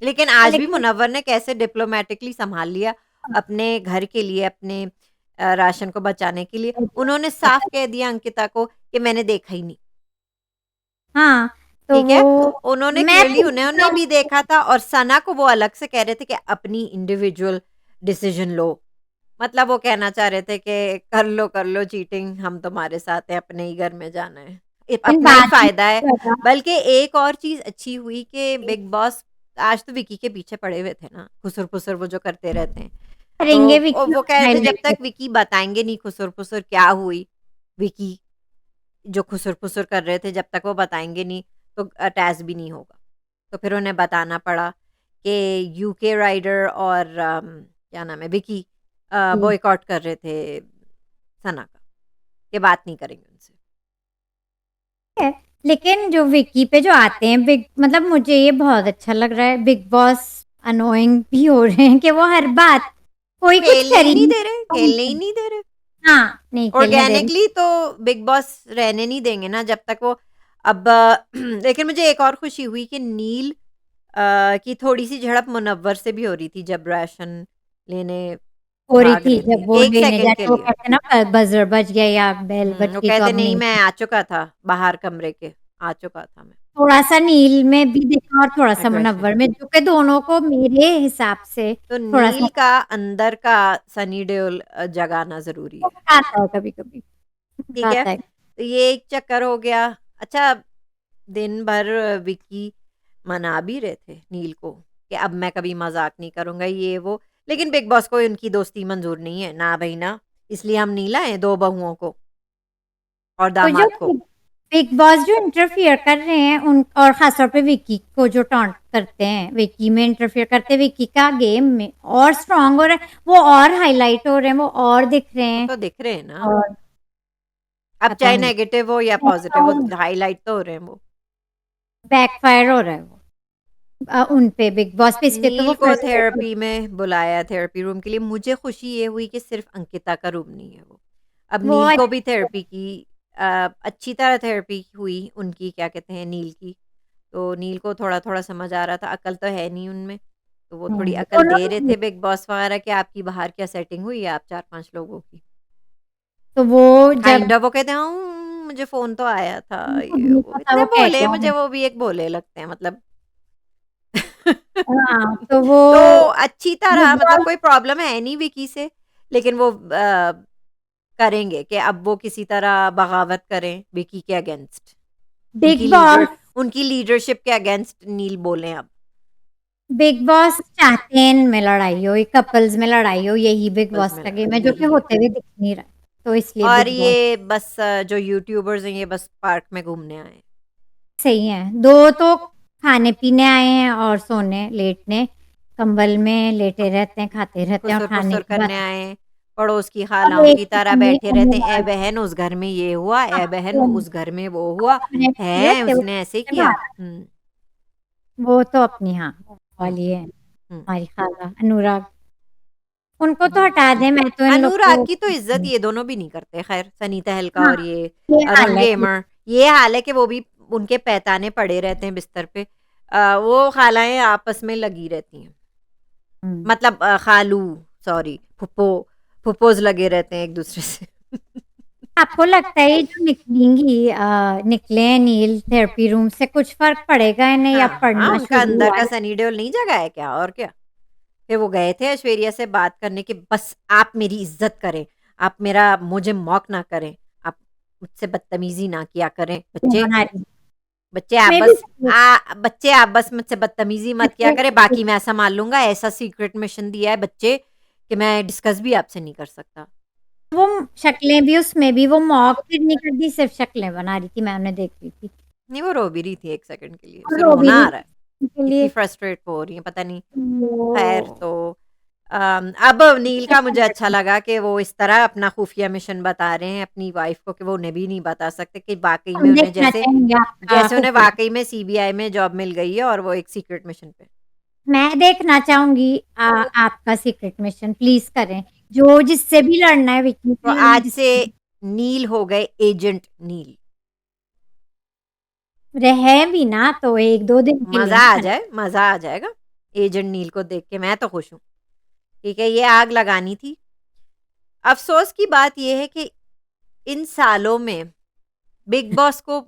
लेकिन आज भी लेकिन मुनव्वर ने कैसे डिप्लोमैटिकली सँभाल लिया अपने घर के लिए, अपने राशन को बचाने के लिए। उन्होंने साफ कह दिया अंकिता को कि मैंने देखा ही नहीं। हाँ, तो ठीक वो है? उन्होंने मैं क्लियरली, उन्होंने भी देखा था और सना को वो अलग से कह रहे थे कि अपनी इंडिविजुअल डिसीज़न लो। मतलब वो कहना चाह रहे थे कि कर लो चीटिंग, हम तुम्हारे साथ हैं, अपने ही घर में जाना है। अपना ही बात नहीं फ़ायदा है। करता, बल्कि एक और चीज़ अच्छी हुई कि बिग बॉस आज तो विकी के पीछे पड़े हुए थे ना, खुसर-फुसर वो जो करते रहते हैं। तो करेंगे विकी वो कह रहे थे जब तक हाईलाइट। विकी बताएँगे नहीं खुसर-फुसर क्या हुई, विकी जो खुसर-फुसर कर रहे थे, जब तक वो बताएँगे नहीं, तो अटैच भी नहीं होगा। तो फिर उन्हें बताना पड़ा कि यूके राइडर और क्या नाम है, विकी बॉयकॉट कर रहे थे सना का, कि बात नहीं करेंगे उनसे। है, लेकिन जो विकी पे जो आते हैं बिग, मतलब मुझे ये बहुत अच्छा लग रहा है, बिग बॉस अनोइंग भी हो रहे हैं कि वो हर बात, कोई कुछ खेलने कर ही ही नहीं नहीं दे रहे, सकता खेलने ही उनसे। नहीं दे रहे। हाँ, नहीं खेलने दे रही। ऑर्गेनिकली तो बिग बॉस रहने नहीं देंगे ना जब तक वो अब लेकिन मुझे एक और खुशी हुई कि नील की थोड़ी-सी झड़प मुनव्वर से भी हो रही थी जब राशन लेने हो रही भाग थी रहे थे, जब वो 1 लेने सेकंड के जाते, वो लिए। कहते हैं ना बजर बज गया या बेल बज वो गई तो कहते अब नहीं नहीं। मैं आ चुका था, बाहर कमरे के, आ चुका था मैं। थोड़ा-सा नील में भी देखा और थोड़ा-सा एग्रेशन। मुनव्वर में, जो कि दोनों को मेरे हिसाब से तो थोड़ा-सा नील का अंदर का सनी देओल जगाना ज़रूरी है। आता है कभी-कभी, ठीक है? आता है। तो ये एक चक्कर हो गया। अच्छा दिन भर विक्की मना भी रहे थे नील को कि अब मैं कभी मज़ाक नहीं करूँगा ये वो, लेकिन बिग बॉस को उनकी दोस्ती मंज़ूर नहीं है, ना भई ना, इसलिए हम नहीं लाए 2 बहुओं को और तो जो दामाद को। बिग बॉस जो इंटरफियर कर रहे हैं उन, और खास तौर पे विक्की को जो टॉन्ट करते हैं, विक्की में इंटरफियर करते हैं, विक्की का गेम में और स्ट्रांग हो रहा है, वो और हाईलाइट हो रहे हैं, वो और दिख रहे वो हैं। तो दिख रहे हैं ना, और अब पता चाहे नहीं नेगेटिव हो या पॉज़िटिव वो हाइलाइट तो हो रहे हैं वो। बैकफायर हो रहा है वो उन पे बिग बॉस पे, इसलिए तो वो नील को फ्रस्ट्रेट हो। थेरेपी में बुलाया थेरेपी रूम के लिए। मुझे खुशी ये हुई कि सिर्फ़ अंकिता का रूम नहीं है वो। अब वो नील को भी थेरेपी की अच्छी तरह थेरेपी हुई उनकी क्या कहते हैं नील की। तो नील को थोड़ा-थोड़ा समझ आ रहा था, अकल तो है नहीं उनमें। तो वो थोड़ी अकल दोनों दे रहे भी, थे बिग बॉस वगैरह कि आपकी बाहर क्या सेटिंग हुई है आप 4-5 लोगों की। तो वो जब काइंड ऑफ वो कहते हैं मुझे फ़ोन तो आया था खुद ये नहीं वो। पता इतने वो कह भोले हैं क्या मुझे है। वो भी एक भोले लगते हैं मतलब। हाँ, तो वो तो अच्छी तरह बिग मतलब बॉस कोई प्रॉब्लम है नहीं विकी से, लेकिन वो करेंगे कि अब वो किसी तरह बगावत करें विकी के अगेंस्ट। बिग बॉस उनकी लीडरशिप के अगेंस्ट नील बोलें अब। बिग बॉस चाहते हैं इनमें लड़ाई हो, कपल्स में लड़ाई हो, यही बिग आपस बॉस में का लड़ा गेम है, जो कि यही है। होते हुए दिख नहीं रहा है, तो इसलिए और बिग बॉस ये बस जो यूट्यूबर्स हैं ये बस पार्क में घूमने आए हैं। सही है। दो तो खाने पीने आए हैं और सोने लेटने, कंबल में लेटे रहते हैं, खाते रहते हैं और खाने खुसुर-पुसुर की करने बात। आए हैं, पड़ोस की अब खालाओं एक की ही तरह कमी बैठे रहते हैं, "ए अनुराग बहन उस घर में ये हुआ, ए बहन वो उस घर में वो हुआ, हैं वो उसने ऐसे किया।" हुँ, वो तो अपनी हाँ हुँ, वाली है हुँ। हमारी खाला अनुराग, उनको तो हटा दें, मैं तो इन लोग अनुराग को। की तो इज़्ज़त ये दोनों भी नहीं करते खैर, सनी तहलका हाँ, और ये ये अरुण हाल है कि गेमर। ये हाल है कि वो भी उनके पैताने पड़े रहते हैं बिस्तर पे। वो खालाएँ आपस में लगी रहती हैं। हुँ। मतलब खालू सॉरी फुप्पोज़ लगे रहते हैं एक-दूसरे से। आपको लगता है ये जो निकले हैं नील थेरेपी रूम से, कुछ फ़र्क पड़ेगा इन्हें या हाँ, हाँ, पड़ना उनका शुरू अंदर हुआ का है? सनी देओल नहीं जगा है क्या और क्या? फिर वो गए थे ऐश्वर्या से बात करने कि बस आप मेरी इज़्ज़त करें, आप मेरा मुझे मॉक ना करें, आप मुझसे बदतमीज़ी ना किया करें। बना रही मैं भी बच्चे आप बस मुझसे बदतमीज़ी मत किया करें, बाकी मैं सँभाल लूँगा। ऐसा सीक्रेट मिशन दिया है बच्चे कि मैं डिस्कस भी आपसे नहीं कर सकता। वो शक्लें भी, उसमें भी वो मॉक फिर नहीं कर दी, सिर्फ़ शक्लें बना रही थी, मैंने देख ली थी। नहीं, वो रो भी रही थी 1 सेकंड के लिए, और उसे रो भी रोना रही आ रहा है। थी उनके इतनी लिए फ्रस्ट्रेट हो रही है, पता नहीं। खैर वो तो अब नील का मुझे अच्छा लगा कि वो इस तरह अपना खुफिया मिशन बता रहे हैं अपनी वाइफ़ को कि वो उन्हें भी नहीं बता सकते कि वाक़ई में हम उन्हें देखना जैसे चाहेंगे आपका जैसे उन्हें खुफिया। वाक़ई में सीबीआई में जॉब मिल गई है और वो एक सीक्रेट मिशन पे। मैं देखना चाहूँगी आपका सीक्रेट मिशन प्लीज़ करें। जो जिससे भी लड़ना है विक्की तो से लड़ना है, आज से जिससे नील हो गए एजेंट नील। रहे भी ना तो 1-2 दिन के लिए ना। मज़ा आ जाएगा एजेंट नील को देख के, मैं तो खुश हूँ। ठीक है, ये आग लगानी थी। अफ़सोस की बात ये है कि इन सालों में बिग बॉस को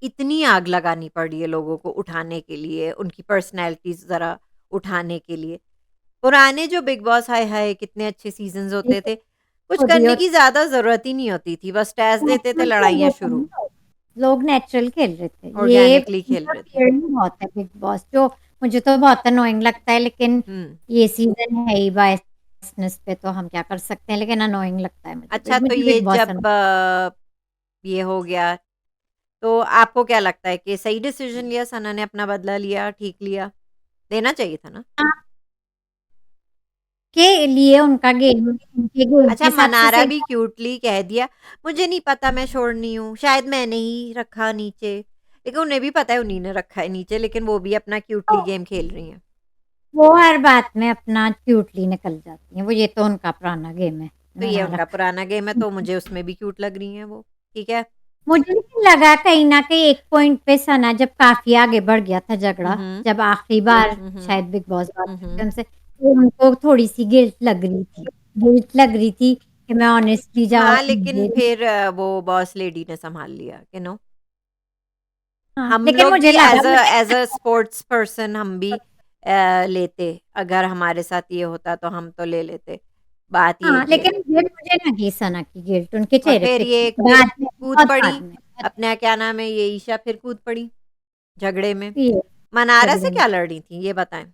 इतनी आग लगानी पड़ी है लोगों को उठाने के लिए, उनकी पर्सनैलिटीज़ ज़रा उठाने के लिए। पुराने जो बिग बॉस हाय हाय! कितने अच्छे सीज़न्स होते थे। कुछ खुद ही करने की होता ज़्यादा ज़रूरत ही नहीं होती थी, बस टैस देते थे नेचुरल खेल लड़ाइयाँ रहे थे शुरू। ना लोग नेचुरल खेल रहे थे। ये ऑर्गेनिकली खेल रहे थे। इंटरफियर ही बहुत है बिग बॉस, जो मुझे तो बहुत अनोइंग लगता है, लेकिन हुँ। ये सीज़न है ही बायसनेस पे, तो हम क्या कर सकते हैं, लेकिन अनोइंग लगता है मुझे अच्छा तो मुझे ये बिग बॉस जब ये हो गया, तो आपको क्या लगता है कि सही डिसीज़न लिया सना ने अपना बदला लिया, ठीक लिया? लेना चाहिए था ना? के लिए उनका गेम, उनके गेम के अच्छा हिसाब से मनारा सही भी था। क्यूटली कह दिया, मुझे नहीं पता मैं छोड़नी हूँ, शायद मैंने ही रखा नीचे। लेकिन उन्हें भी पता है उन्हीं ने रखा है नीचे, लेकिन वो भी अपना क्यूटली गेम खेल रही हैं। वो हर बात में अपना क्यूटली निकल जाती हैं, वो ये तो उनका पुराना गेम है। तो ये बना उनका रखा पुराना गेम है, है। तो मुझे उसमें भी क्यूट लग रही हैं वो। ठीक है। मुझे लेकिन लगा कहीं न कहीं एक पॉइंट पे सना जब काफ़ी आगे बढ़ गया था झगड़ा, हम्म। जब आखिरी बार हम्म। शायद बिग बॉस बात करते हम्म। उनसे, तो उनको थोड़ी-सी गिल्ट लग रही थी। गिल्ट लग रही थी कि मैं ऑनेस्टली हाँ, जवाब लेकिन दे रही। फिर वो बॉस लेडी ने संभाल लिया, हाँ, हम लेकिन लोग मुझे भी लगा एज अ स्पोर्ट्स पर्सन हम भी लेते, अगर हमारे साथ ये होता तो हम तो ले लेते। बात ये हाँ, की है। लेकिन मुझे लगी सना की गिल्ट उनके और चेहरे फिर पे थी। ये फिर बाद में, कूद बहुत पड़ी, बाद में, अपना क्या नाम है, ये ईशा फिर कूद पड़ी झगड़े में। ये मनारा से झगड़े में। क्या लड़ रही थी ये बताएं।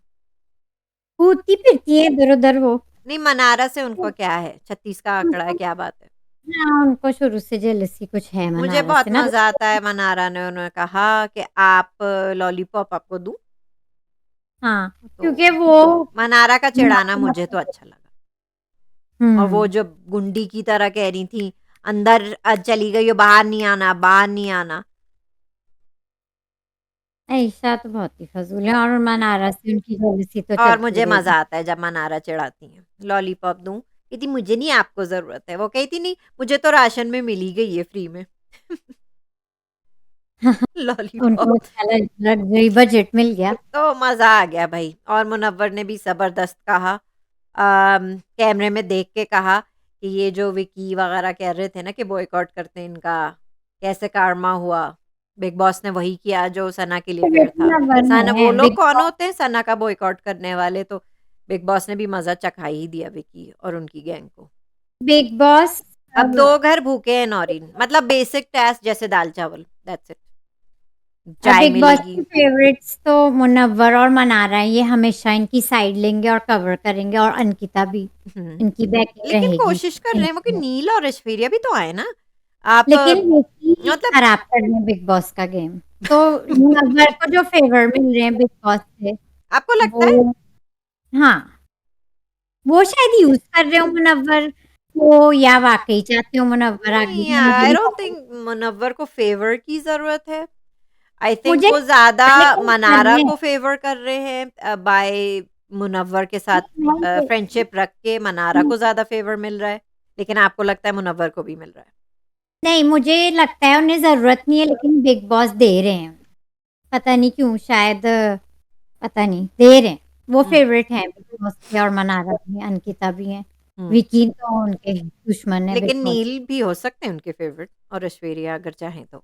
कूदती फिरती है इधर-उधर वो। नहीं, मनारा से उनको क्या है, 36 का आंकड़ा है, उनको, क्या बात है। हाँ, उनको शुरू से जेलसी कुछ है मुझे मनारा बहुत से ना। मजा आता है, मनारा ने उन्होंने कहा कि आप लॉलीपॉप आपको दूं, हाँ, तो क्योंकि वो मनारा का चिढ़ाना मुझे तो अच्छा लगा। और वो हुँ, जो गुंडी की तरह कह रही थी, अंदर चली गई हो, बाहर नहीं आना, बाहर नहीं आना। ऐशा तो बहुत ही फ़ज़ूल है और मनारा से उनकी जेलसी तो और चलती मुझे रहेगी। मजा आता है जब मनारा चिढ़ाती हैं, लॉलीपॉप दूं, कहती मुझे नहीं, आपको जरूरत है। वो कहती नहीं, मुझे तो राशन में मिल ही गई है फ्री में। उनको लॉलीपॉप। अच्छा लग गई, बजट मिल गया। तो मजा आ गया भाई। और मुनव्वर ने भी जबरदस्त कहा, कैमरे में देख के कहा कि ये जो विकी वगैरह कह रहे थे ना कि बॉयकॉट करते हैं इनका, कैसे कारमा हुआ। बिग बॉस ने वही किया जो सना के लिए फेयर था। सना, है वो लोग बिग कौन बॉस। होते हैं सना का बॉयकॉट करने वाले? तो बिग बॉस ने भी मजा चखा ही दिया विकी और उनकी गैंग को। बिग बॉस अब दो घर भूखे हैं नौरीन, मतलब बेसिक टेस्ट जैसे दाल चावल, दैट्स इट। चाय बिग बॉस मिलेगी। की फेवरेट्स तो मुनव्वर और मनारा हैं, ये हमेशा इनकी साइड लेंगे और कवर करेंगे और अंकिता भी हम्म। इनकी बैकिंग लेकिन रहेगी। कोशिश कर रहे हैं वो कि नील और ऐश्वर्या भी तो आए ना। आप लेकिन विकी मतलब खराब कर रहे हैं बिग बॉस का गेम। तो मुनव्वर को जो फेवर मिल रहे हैं बिग बॉस से, आपको लगता है? वो, हाँ, वो शायद यूज़ कर रहे हो मुनव्वर को या वाक़ई चाहते हो मुनव्वर आगे नहीं, जाए, मुझे आई नहीं डोंट पता। थिंक मुनव्वर को फेवर की जरूरत है। आई थिंक मुझे वो नहीं ज्यादा पता, लेकिन कर मनारा रहे हैं। को फेवर कर रहे हैं, बाय मुनव्वर के साथ नहीं, फ्रेंडशिप रख के मनारा नहीं, को ज्यादा फेवर मिल रहा है। लेकिन आपको लगता है मुनव्वर को भी मिल रहा है? नहीं, मुझे लगता है उन्हें ज़रूरत नहीं है लेकिन बिग बॉस दे रहे हैं। पता नहीं क्यों, शायद पता नहीं, दे रहे हैं। वो हम्म। फेवरेट हैं बिग बॉस के और मनारा भी हैं, अंकिता भी हैं। हम्म। विकी तो उनके दुश्मन है बिग लेकिन बॉस। नील भी हो सकते हैं उनके फेवरेट, और ऐश्वर्या अगर चाहें तो।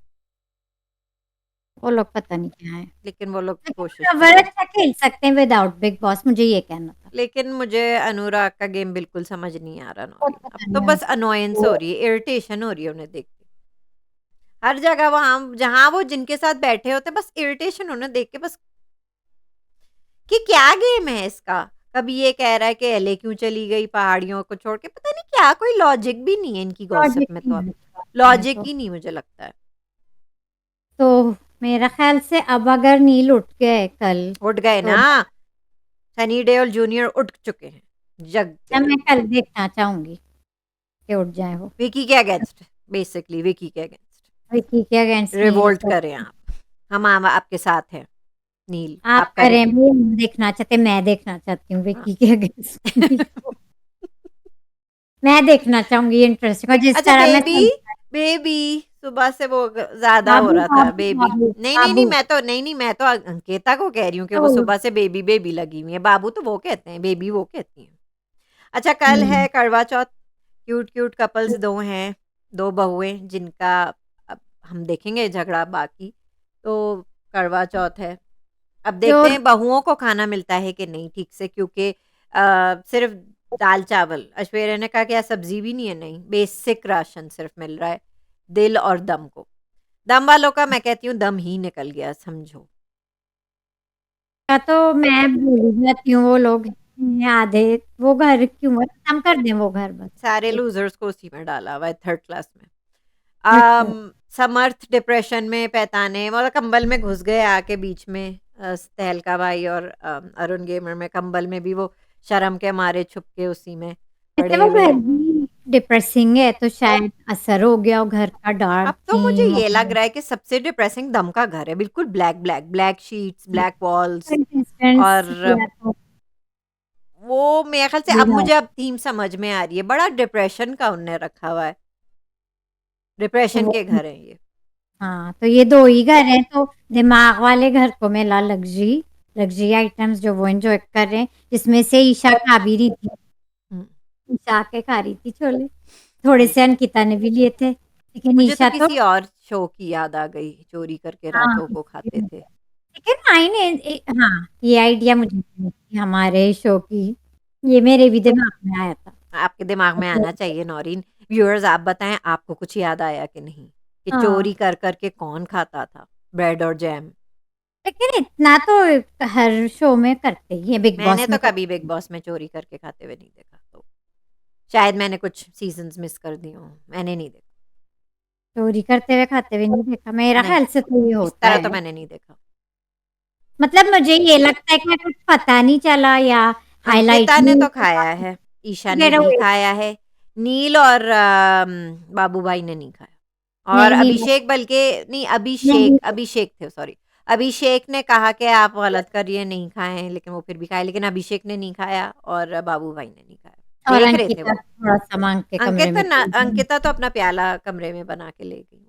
वो लोग पता नहीं क्या है। लेकिन वो लोग लेकिन कोशिश कर मुनव्वर रहे हैं। अच्छा खेल सकते हैं विदाउट बिग बॉस, मुझे ये कहना था। लेकिन मुझे अनुराग का गेम बिल्कुल समझ नहीं आ रहा वो नौरीन। अब पता तो नहीं बस उनका अनोयंस वो हो रही है, इरिटेशन हो रही है उन्हें देख के। हर जगह वहां जहां वो जिनके साथ बैठे होते बस इरिटेशन उन्हें देख के, बस कि क्या गेम है इसका। कभी ये कह रहा है कि एले क्यों चली गई पहाड़ियों को छोड़ के, पता नहीं क्या, कोई लॉजिक भी नहीं है इनकी गॉसिप लॉजिक में। तो नहीं अब है इस बात में लॉजिक तो। ही नहीं मुझे लगता है। तो मेरा ख़्याल से अब अगर नील उठ गए कल, उठ गए तो ना, सनी देओल जूनियर उठ चुके हैं, जग तब गए। मैं कल देखना चाहूँगी कि उठ जाए वो। विकी के अगेंस्ट, बेसिकली विकी के अगेंस्ट विकी के अगेंस्ट नहीं है रिवोल्ट तो करें आप। हम आपके साथ हैं नील, आप आपका करें भी, हम देखना चाहते, मैं देखना चाहती हूँ हाँ। विकी के अगेंस्ट नील को। मैं देखना चाहूँगी, इंटरेस्टिंग और जिस अच्छा, तरह मैं बेबी, बेबी सुबह से वो ज्यादा हो बाबू रहा था बाबू बेबी। बाबू नहीं नहीं नहीं, बाबू मैं तो अंकिता को कह रही हूँ कि वो तो सुबह से बेबी बेबी लगी हुई है। बाबू तो वो कहते हैं, बेबी वो कहती हैं। अच्छा, कल हुँ, है करवा चौथ। क्यूट क्यूट कपल्स दो हैं, दो बहुएं जिनका अब हम देखेंगे झगड़ा बाकी। तो करवा चौथ है, अब देखते जो हैं बहुओं को खाना मिलता है कि नहीं ठीक से, क्योंकि सिर्फ दाल चावल, ऐश्वर्या ने कहा कि यार सब्जी भी नहीं है, नहीं बेसिक राशन सिर्फ मिल रहा है दिल और दम को। दम वालों का मैं कहती हूँ दम ही निकल गया समझो। का तो मैं भूल ही जाती हूँ, वो लोग हैं आधे, वो घर क्यों है, खत्म कर दें वो घर बस। सारे लूजर्स को उसी में डाला हुआ है, थर्ड क्लास में। अच्छा, समर्थ डिप्रेशन में पैताने, मतलब कंबल में घुस गए आके बीच में, तहलका भाई और अरुण गेमर में कंबल में भी वो शर्म के मारे छुप के उसी में वैसे पड़े वो हुए घर हैं। भी डिप्रेसिंग है तो शायद असर हो गया हो घर का, डार्क अब तो मुझे थीम ये लग और रहा है कि सबसे डिप्रेसिंग दम का घर है, बिल्कुल black black black sheets, black walls. Contestants और या तो वो मेरे ख्याल से ये अब बात मुझे अब थीम समझ में आ रही है, बड़ा डिप्रेशन का उनने रखा हुआ है, तो डिप्रेशन वो के घर हैं ये। हाँ, तो ये 2 ही घर हैं, तो दिमाग वाले घर को मिला लग्ज़री, लग्ज़री आइटम्स जो वो एन्जॉय कर रहे हैं, जिसमें से ईशा खा भी रही थी। हुँ, ईशा आके खा रही थी छोले, थोड़े हुँ। से अंकिता ने भी लिए थे, लेकिन मुझे तो ईशा तो किसी और शो की याद आ गई, चोरी करके हाँ, रातों को खाते थे। लेकिन आई ने हाँ, ये आइडिया मुझे नहीं थी हमारे शो की, ये मेरे भी दिमाग में आया था। आपके दिमाग में आना चाहिए नौरीन। व्यूअर्स आप बताएँ आपको कुछ याद आया कि नहीं? कि हाँ, चोरी कर के कौन खाता था ब्रेड और जैम? लेकिन इतना तो हर शो में करते ही हैं, बिग मैंने बॉस तो में कभी करते बिग हैं। बॉस में चोरी करके खाते हुए नहीं देखा, तो शायद मैंने कुछ सीज़न्स मिस कर दिए हों, मैंने नहीं देखा। चोरी करते हुए खाते हुए नहीं देखा, मेरा नहीं, ख्याल से तो ये इस होता तरह तो है। मैंने नहीं देखा। मतलब मुझे ये लगता है कि कुछ पता नहीं चला या हाइलाइट अंकिता ने नहीं तो खाया है, ईशा ने गेट भी अवे खाया है, नील और बाबू भाई ने नहीं खाया और नहीं, नहीं, अभिषेक बल्कि नहीं नहीं, अभिषेक थे सॉरी। अभिषेक ने कहा कि आप गलत कर रही हैं, नहीं खाए हैं, लेकिन वो फिर भी खाए, लेकिन अभिषेक ने नहीं खाया और बाबू भाई ने नहीं खाया। और देख रहे थे अंकिता वो। थोड़ा-सा माँग के कमरे में चली गई अंकिता तो अपना प्याला कमरे में बना के ले गई।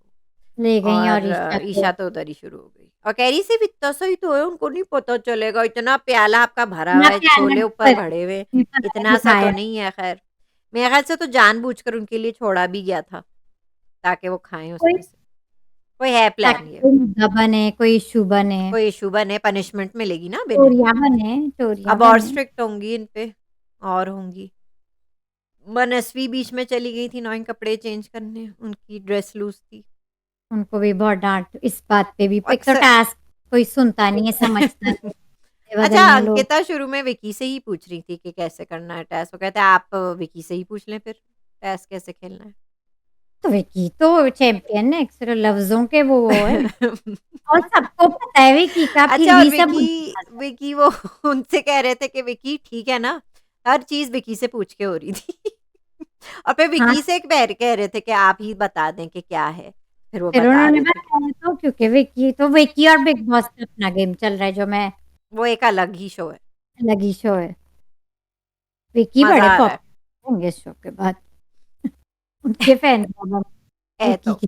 ले गई और और ईशा को ईशा तो उधर ही शुरू हो गई और कह रही सिर्फ इतना सा ही तो है, उनको नहीं पता चलेगा, इतना प्याला आपका भरा अपना हुआ है, प्याला छोले ऊपर पर भरे हुए, पता इतना सा तो दिखाया नहीं है। खैर मेरे ख्याल से तो जानबूझकर उनके लिए छोड़ा भी गया था ताकि वो खाएं कोई उसमें से। कोई है प्लान ताकि ये, कोई मुद्दा बने, कोई इश्यू बने, कोई इशू बने, पनिशमेंट मिलेगी ना अब इन्हें। चोरियाँ बने चोरियाँ अब और बने। स्ट्रिक्ट होंगी इन पे, और होंगी। मनस्वी बीच में चली गई थी नौइन कपड़े चेंज करने, उनकी ड्रेस लूज थी। उनको भी बहुत डाँट इस बात पे भी, एक तो अक्सर टास्क कोई सुनता नहीं है, समझता नहीं है, अच्छा, बदलने लोग। अंकिता शुरू में विकी से ही पूछ रही थी कि कैसे करना है टैस, वो कहते हैं आप विकी से ही पूछ लें फिर, टैस कैसे खेलना है। तो विकी तो चैंपियन है, सिर्फ लफ्ज़ों के वो है और सबको पता है विकी का, फिर अच्छा, और भी सब विकी वो उनसे कह रहे थे कि विकी ठीक है ना? हर चीज़ विकी से पूछ के हो रही थी। और फिर हाँ, विकी से एक पैर कह रहे थे कि आप ही बता दें कि क्या है? फिर वो फिर बता उन्होंने रहे थे कि बताया तो क्योंकि विकी और बिग बॉस का अपना गेम चल रहा है, जो मैं वो एक अलग ही शो है, अलग ही शो है। विकी मज़ा बड़े आ रहा है। पॉपुलर होंगे इस शो के बाद, उनके फैन ज़्यादा है विकी तो। के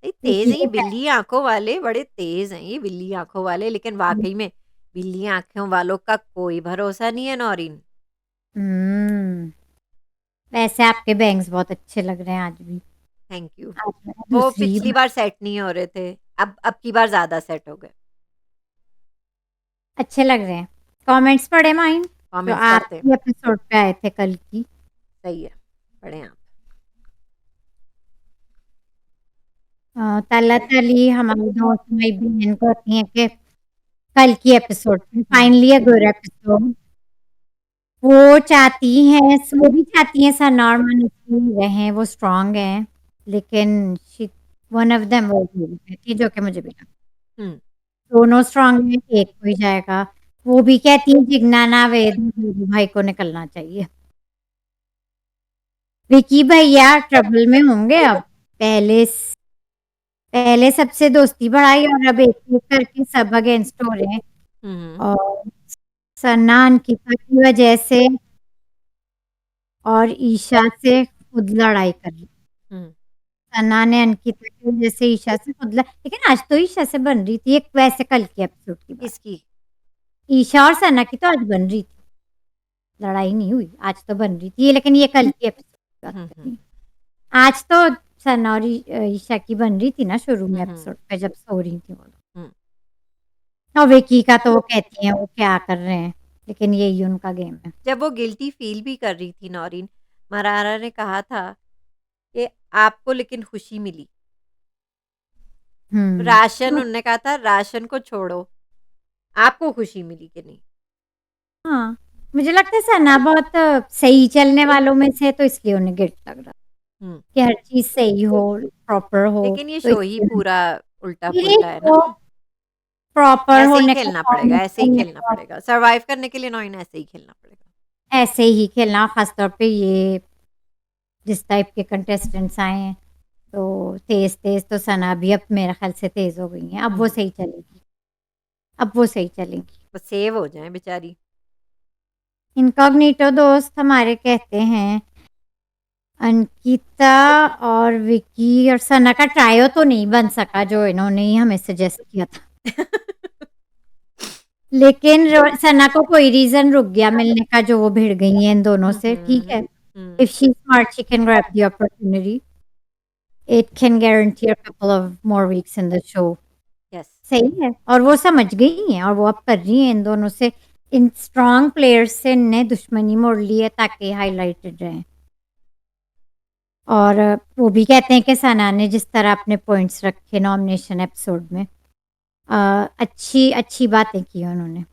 तेज़ विकी हैं ये के फैन। बिल्ली आँखों वाले, बड़े तेज़ हैं ये बिल्ली आँखों वाले, लेकिन वाक़ई में बिल्ली आँखों वालों का कोई भरोसा नहीं है नौरीन। हुँ, वैसे आपके बैंग्स बहुत अच्छे लग रहे हैं आज भी। Thank you. आज मैंने वो दूसरी पिछली बार सेट नहीं हो रहे थे, अब की बार ज़्यादा सेट हो गए। अच्छे लग रहे हैं। कमेंट्स पढ़े माइन जो कमेंट्स पढ़ते हैं, आखिरी एपिसोड पे आए थे कल की। सही है, पढ़ें आप। तला-तली हमारी दोस्त मेरी बहन कहती हैं कि कल की एपिसोड में हुँ, फाइनली अ गुड एपिसोड। वो चाहती हैं वो भी चाहती हैं सना और मनस्वी रहें, वो स्ट्रॉन्ग हैं, लेकिन शी वन ऑफ देम वो कहती है जो कि मुझे भी लगता हुँ, है। दोनों स्ट्रॉन्ग हैं, एक हो ही जाएगा। वो भी कहती हैं जिगना ना वेद भाई को निकलना चाहिए। विकी भैया ट्रबल में होंगे अब। पहले पहले सबसे दोस्ती बढ़ाई और अब एक-एक करके सब अगेंस्ट हो रहे हैं हुँ, और सना अंकिता की वजह से और ईशा से खुद लड़ाई कर रही। हुँ, सना ने अंकिता की वजह से ईशा से खुद लेकिन आज तो ईशा से बन रही थी, एक वैसे कल के एपिसोड की बात। किसकी? ईशा और सना की तो आज बन रही थी, लड़ाई नहीं हुई, आज तो बन रही थी ये, लेकिन ये कल की एपिसोड की बात हुँ, कर रही हुँ, हूँ। आज तो सना और ईशा की बन रही थी ना शुरू में हुँ, एपिसोड हुँ, पे जब सो रही थी वो लोग। हुँ, और विकी का तो वो कहती हैं वो क्या कर रहे हैं, लेकिन यही उनका गेम है। जब वो गिल्टी फ़ील भी कर रही थी नौरीन, मरारा ने कहा था कि आपको लेकिन खुशी मिली। हुँ। राशन उन्होंने कहा था राशन को छोड़ो, आपको खुशी मिली कि नहीं? हाँ, मुझे लगता है सना बहुत सही चलने वालों में से है, तो इसलिए उन्हें गिल्ट लग रहा हुँ, कि हर चीज़ सही हो, प्रॉपर हो, लेकिन ये तो शो ही इसलिए पूरा ये उल्टा-पुल्टा है ना। तो प्रॉपर ऐसे ही होने का खेलना काम पड़ेगा, ऐसे ही करने खेलना का पड़ेगा। सर्वाइव करने के लिए नौइन ऐसे ही खेलना पड़ेगा। ऐसे ही खेलना, खासतौर पे ये जिस टाइप के कंटेस्टेंट्स आए हैं, तो तेज़-तेज़ तो सना भी अब मेरे ख़्याल से तेज़ हो गई हैं, अब वो हुँ, सही चलेगी, अब वो सही चलेंगी। बस सेव हो जाएँ बेचारी। इनकॉग्निटो दोस्त हमारे कहते हैं अंकिता और विकी और सना का ट्रायो तो नहीं बन सका जो इन्होंने ही हमें सजेस्ट किया था। लेकिन सना को कोई रीजन रुक गया मिलने का जो वो भिड़ गई हैं इन दोनों से। ठीक है, if she smart she can grab the opportunity, it can guarantee a couple of more weeks in the show. Yes सही है, और वो समझ गई हैं और वो अब कर रही हैं इन दोनों से, इन स्ट्रॉन्ग प्लेयर्स से इनने दुश्मनी मोड़ ली है ताकि हाईलाइटेड रहे। और वो भी कहते हैं कि सना ने जिस तरह अपने पॉइंट्स रखे नॉमिनेशन एपिसोड में, अच्छी अच्छी बातें की उन्होंने,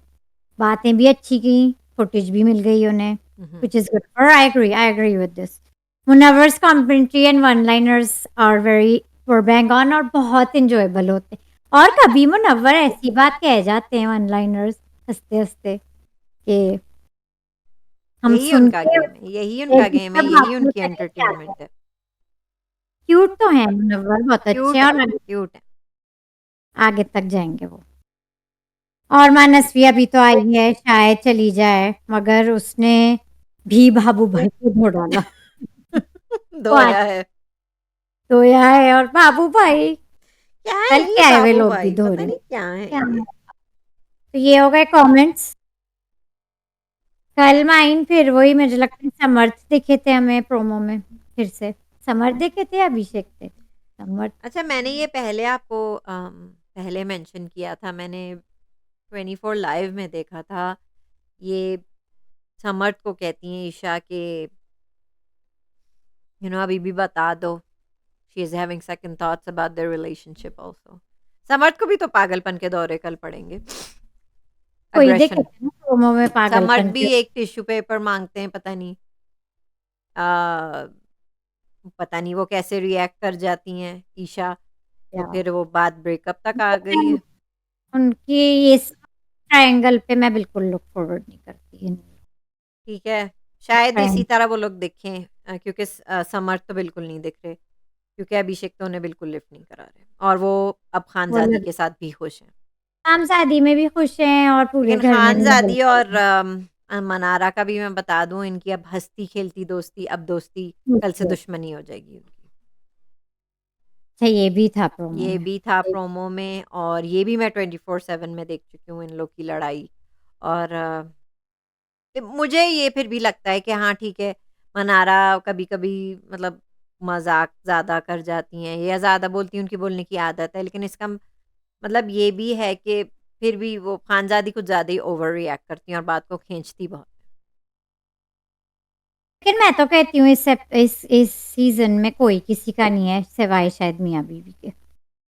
बातें भी अच्छी की, फुटेज भी मिल गई उन्हें, which is good. Or I agree with this. Munawwar's commentary and one-liners are very were bang on और बहुत enjoyable होते। और कभी मुनव्वर ऐसी बात कह जाते हैं one-liners हंसते हंसते कि हम यही सुन उनका के गेम है, यही उनका गेम है, यही उनकी एंटरटेनमेंट है। क्यूट तो है मुनव्वर, बहुत अच्छे क्यूट हैं है, और क्यूट है। आगे तक जाएंगे वो। और मानसवी अभी तो आई है, शायद चली जाए, मगर उसने भी बाबू भाई को धो डाला। वो आज धोया है। धोया है और बाबू भाई क्या है कल ये के आए हुए बाबू लोग भी भाई, धो पता रहे नहीं हैं। क्या है क्या ये। है? तो ये हो गए कमेंट्स। कल माइन फिर वही मुझे लगता है समर्थ दिखे थे हमें प्रोमो में, फिर से समर्थ दिखे थे, अभिषेक थे, समर्थ। अच्छा, मैंने ये पहले आपको पहले मेंशन किया था, मैंने 24 लाइव में देखा था। ये समर्थ को कहती हैं ईशा के अभी भी बता दो, she is having second thoughts about their relationship also. Samarth को भी तो पागलपन के दौरे कल पड़ेंगे। कोई देखे अग्रेशन। थे ना प्रोमो में समर्थ पागलपन भी के। एक टिश्यू पेपर मांगते हैं, पता नहीं वो कैसे रिएक्ट कर जाती हैं ईशा। तो क्या फिर वो बात ब्रेकअप तक आ गई है। उनकी ये ट्रायंगल पे मैं बिल्कुल लुक फॉरवर्ड नहीं करती। ठीक है, शायद इसी ट्रायंगल तरह वो लोग दिखें, क्योंकि समर्थ तो बिल्कुल नहीं दिख रहे, क्योंकि अभिषेक तो उन्हें बिल्कुल लिफ्ट नहीं करा रहे, और वो अब वो खानजादी लग के साथ भी खुश हैं। हम शादी में भी खुश हैं और पूरे लेकिन घर में भी खानजादी और बोलते मनारा का भी मैं बता दूं, इनकी अब हंसती खेलती दोस्ती, अब दोस्ती कल से हैं। दुश्मनी हो जाएगी उनकी। अच्छा ये भी था प्रोमो ये में। भी था प्रोमो में, और ये भी मैं 24/7 में देख चुकी हूँ इन लोग की लड़ाई। और मुझे ये फिर भी लगता है कि हाँ ठीक है, मनारा कभी-कभी मतलब मज़ाक ज़्यादा कर जाती हैं या ज़्यादा बोलती हैं, उनकी बोलने की आदत है। लेकिन इसका मतलब ये भी है कि फिर भी वो खानज़ादी कुछ ज़्यादा ही ओवर रिएक्ट करती हैं और बात को खींचती बहुत हैं। लेकिन मैं तो कहती हूँ इस सीजन में कोई किसी का नहीं है सिवाय शायद मियाँ बीवी के।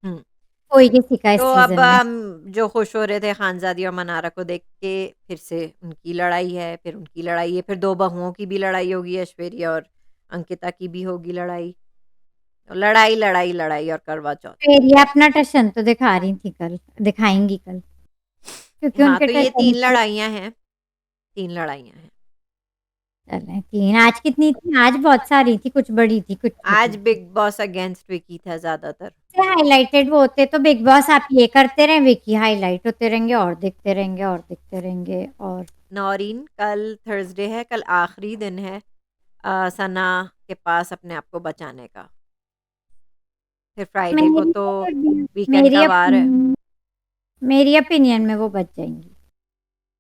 हुँ। कोई किसी का इस तो अब सीजन में। जो खुश हो रहे थे खानज़ादी और मनारा को देख के, फिर से उनकी लड़ाई है, फिर उनकी लड़ाई है, फिर 2 बहुओं की भी लड़ाई होगी, ऐश्वर्या और अंकिता की भी होगी लड़ाई। तो लड़ाई, लड़ाई, लड़ाई और करवा चौथ। फिर ये अपना टशन तो दिखा रही थी कल, दिखाएंगी कल, क्योंकि हाँ, उनके तो ये टशन 3 से लड़ाइयाँ हैं, 3 लड़ाइयाँ हैं। चलें 3 आज कितनी थी? आज बहुत सारी थी, कुछ बड़ी थी, कुछ छोटी आज थी। बिग बॉस अगेंस्ट विकी था ज़्यादातर। से हाइलाइटेड वो होते तो बिग बॉस आप ये करते रहें, विकी हाइलाइट होते रहेंगे और देखते रहेंगे और देखते रहेंगे। और नौरीन, कल थर्सडे है, कल आखिरी दिन है सना के पास अपने आप को बचाने का। फिर फ्राइडे को तो वीकेंड मेरी का वार है। मेरी ओपिनियन में वो बच जाएंगी।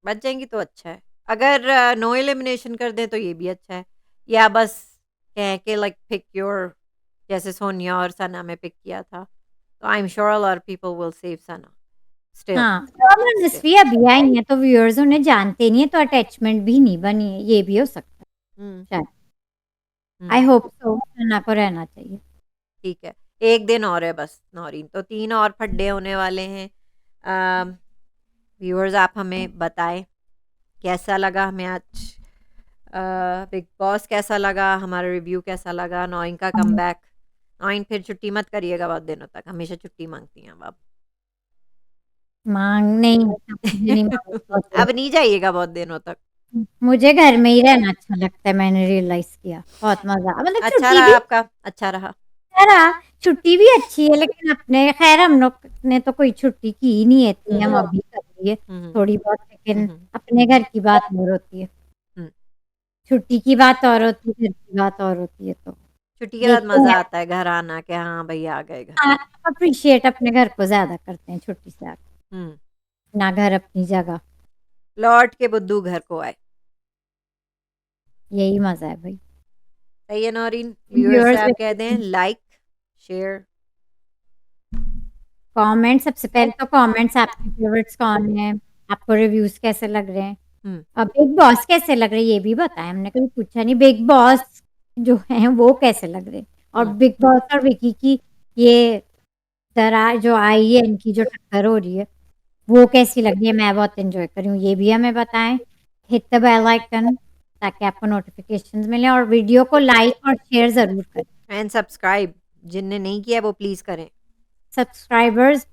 बच जाएँगी तो अच्छा है। अगर नो एलिमिनेशन कर दें तो ये भी अच्छा है। या बस कहें कि लाइक पिक योर, जैसे सोनिया और सना में पिक किया था। तो I am sure a lot of people will save Sana still. हाँ, तो अब स्टिल। मनस्वी अभी आई हैं तो व्यूअर्स उन्हें जानते नहीं है, तो अटैचमेंट भी नहीं बनी है, ये भी हो सकता हुँ, है शायद। आई हुँ, होप सो, सना को रहना चाहिए। ठीक है। 1 दिन और है बस नौरीन, तो 3 और फड्डे होने वाले हैं। व्यूअर्स आप हमें बताएँ कैसा लगा हमें आज बिग बॉस कैसा लगा, हमारा रिव्यू कैसा लगा, नौइन का कमबैक। नौइन फिर छुट्टी मत करिएगा बहुत दिनों तक, हमेशा छुट्टी माँगती हैं अब आप। मांग नहीं, मुझे नहीं मांगनी। अब नहीं जाइएगा बहुत दिनों तक। मुझे घर में ही रहना अच्छा लगता है, मैंने रियलाइज किया, बहुत मजा मतलब अच्छा छुट्टी रहा भी। आपका, अच्छा रहा। यारा छुट्टी भी अच्छी है, लेकिन अपने खैर हम लोग ने तो कोई छुट्टी की ही नहीं है इतनी, हुँ, हम हुँ। अभी कर रही है हुँ, हुँ। थोड़ी बहुत, हुँ, लेकिन हुँ। अपने घर की बात और होती है। हुँ। छुट्टी की बात और होती है, घर की बात और होती है, तो छुट्टी के ये बाद तो मज़ा है। आता है घर आना कि हाँ, भई आ गए घर। आप अप्रिशिएट अपने घर को ज़्यादा करते हैं छुट्टी से आके, हुँ, अपना घर, अपनी जगह, लौट के बुद्धू घर को आए। यही मज़ा है भई। सही है नौरीन, व्यूअर्स से व्यूअर्स आप कह दें वेकेशन लाइक, शेयर। कमेंट, सबसे पहले तो कमेंट्स, आपके फेवरेट्स कौन हैं? आपको रिव्यूज़ कैसे लग रहे हैं? हुँ, बिग बॉस कैसे लग रहे हैं ये भी बताएँ, हमने कभी पूछा नहीं। बिग बॉस जो हैं वो कैसे लग रहे हैं? और हुँ। बिग बॉस और विकी की ये दरार जो आई है, इनकी जो टक्कर हो रही है, वो कैसी लग रही है? मैं बहुत एन्जॉय कर रही हूँ, ये भी हमें बताएँ। हिट द बेल आइकन ताकि आपको नोटिफ़िकेशंस मिलें, और वीडियो को लाइक और शेयर ज़रूर करें। एंड सब्सक्राइब जिनने नहीं किया वो प्लीज़ करें। सब्सक्राइबर्स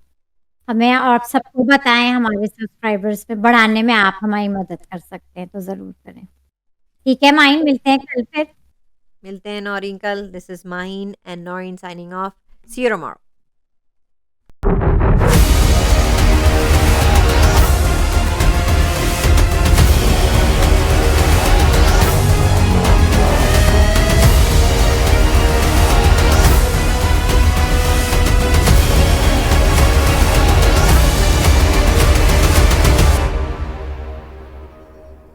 हमें और सबको बताएँ, हमारे सब्सक्राइबर्स पे बढ़ाने में आप हमारी मदद कर सकते हैं, तो ज़रूर करें। ठीक है माहीन, मिलते हैं कल फिर। मिलते हैं नौरीन कल। This is Maheen and Naureen signing off. See you tomorrow.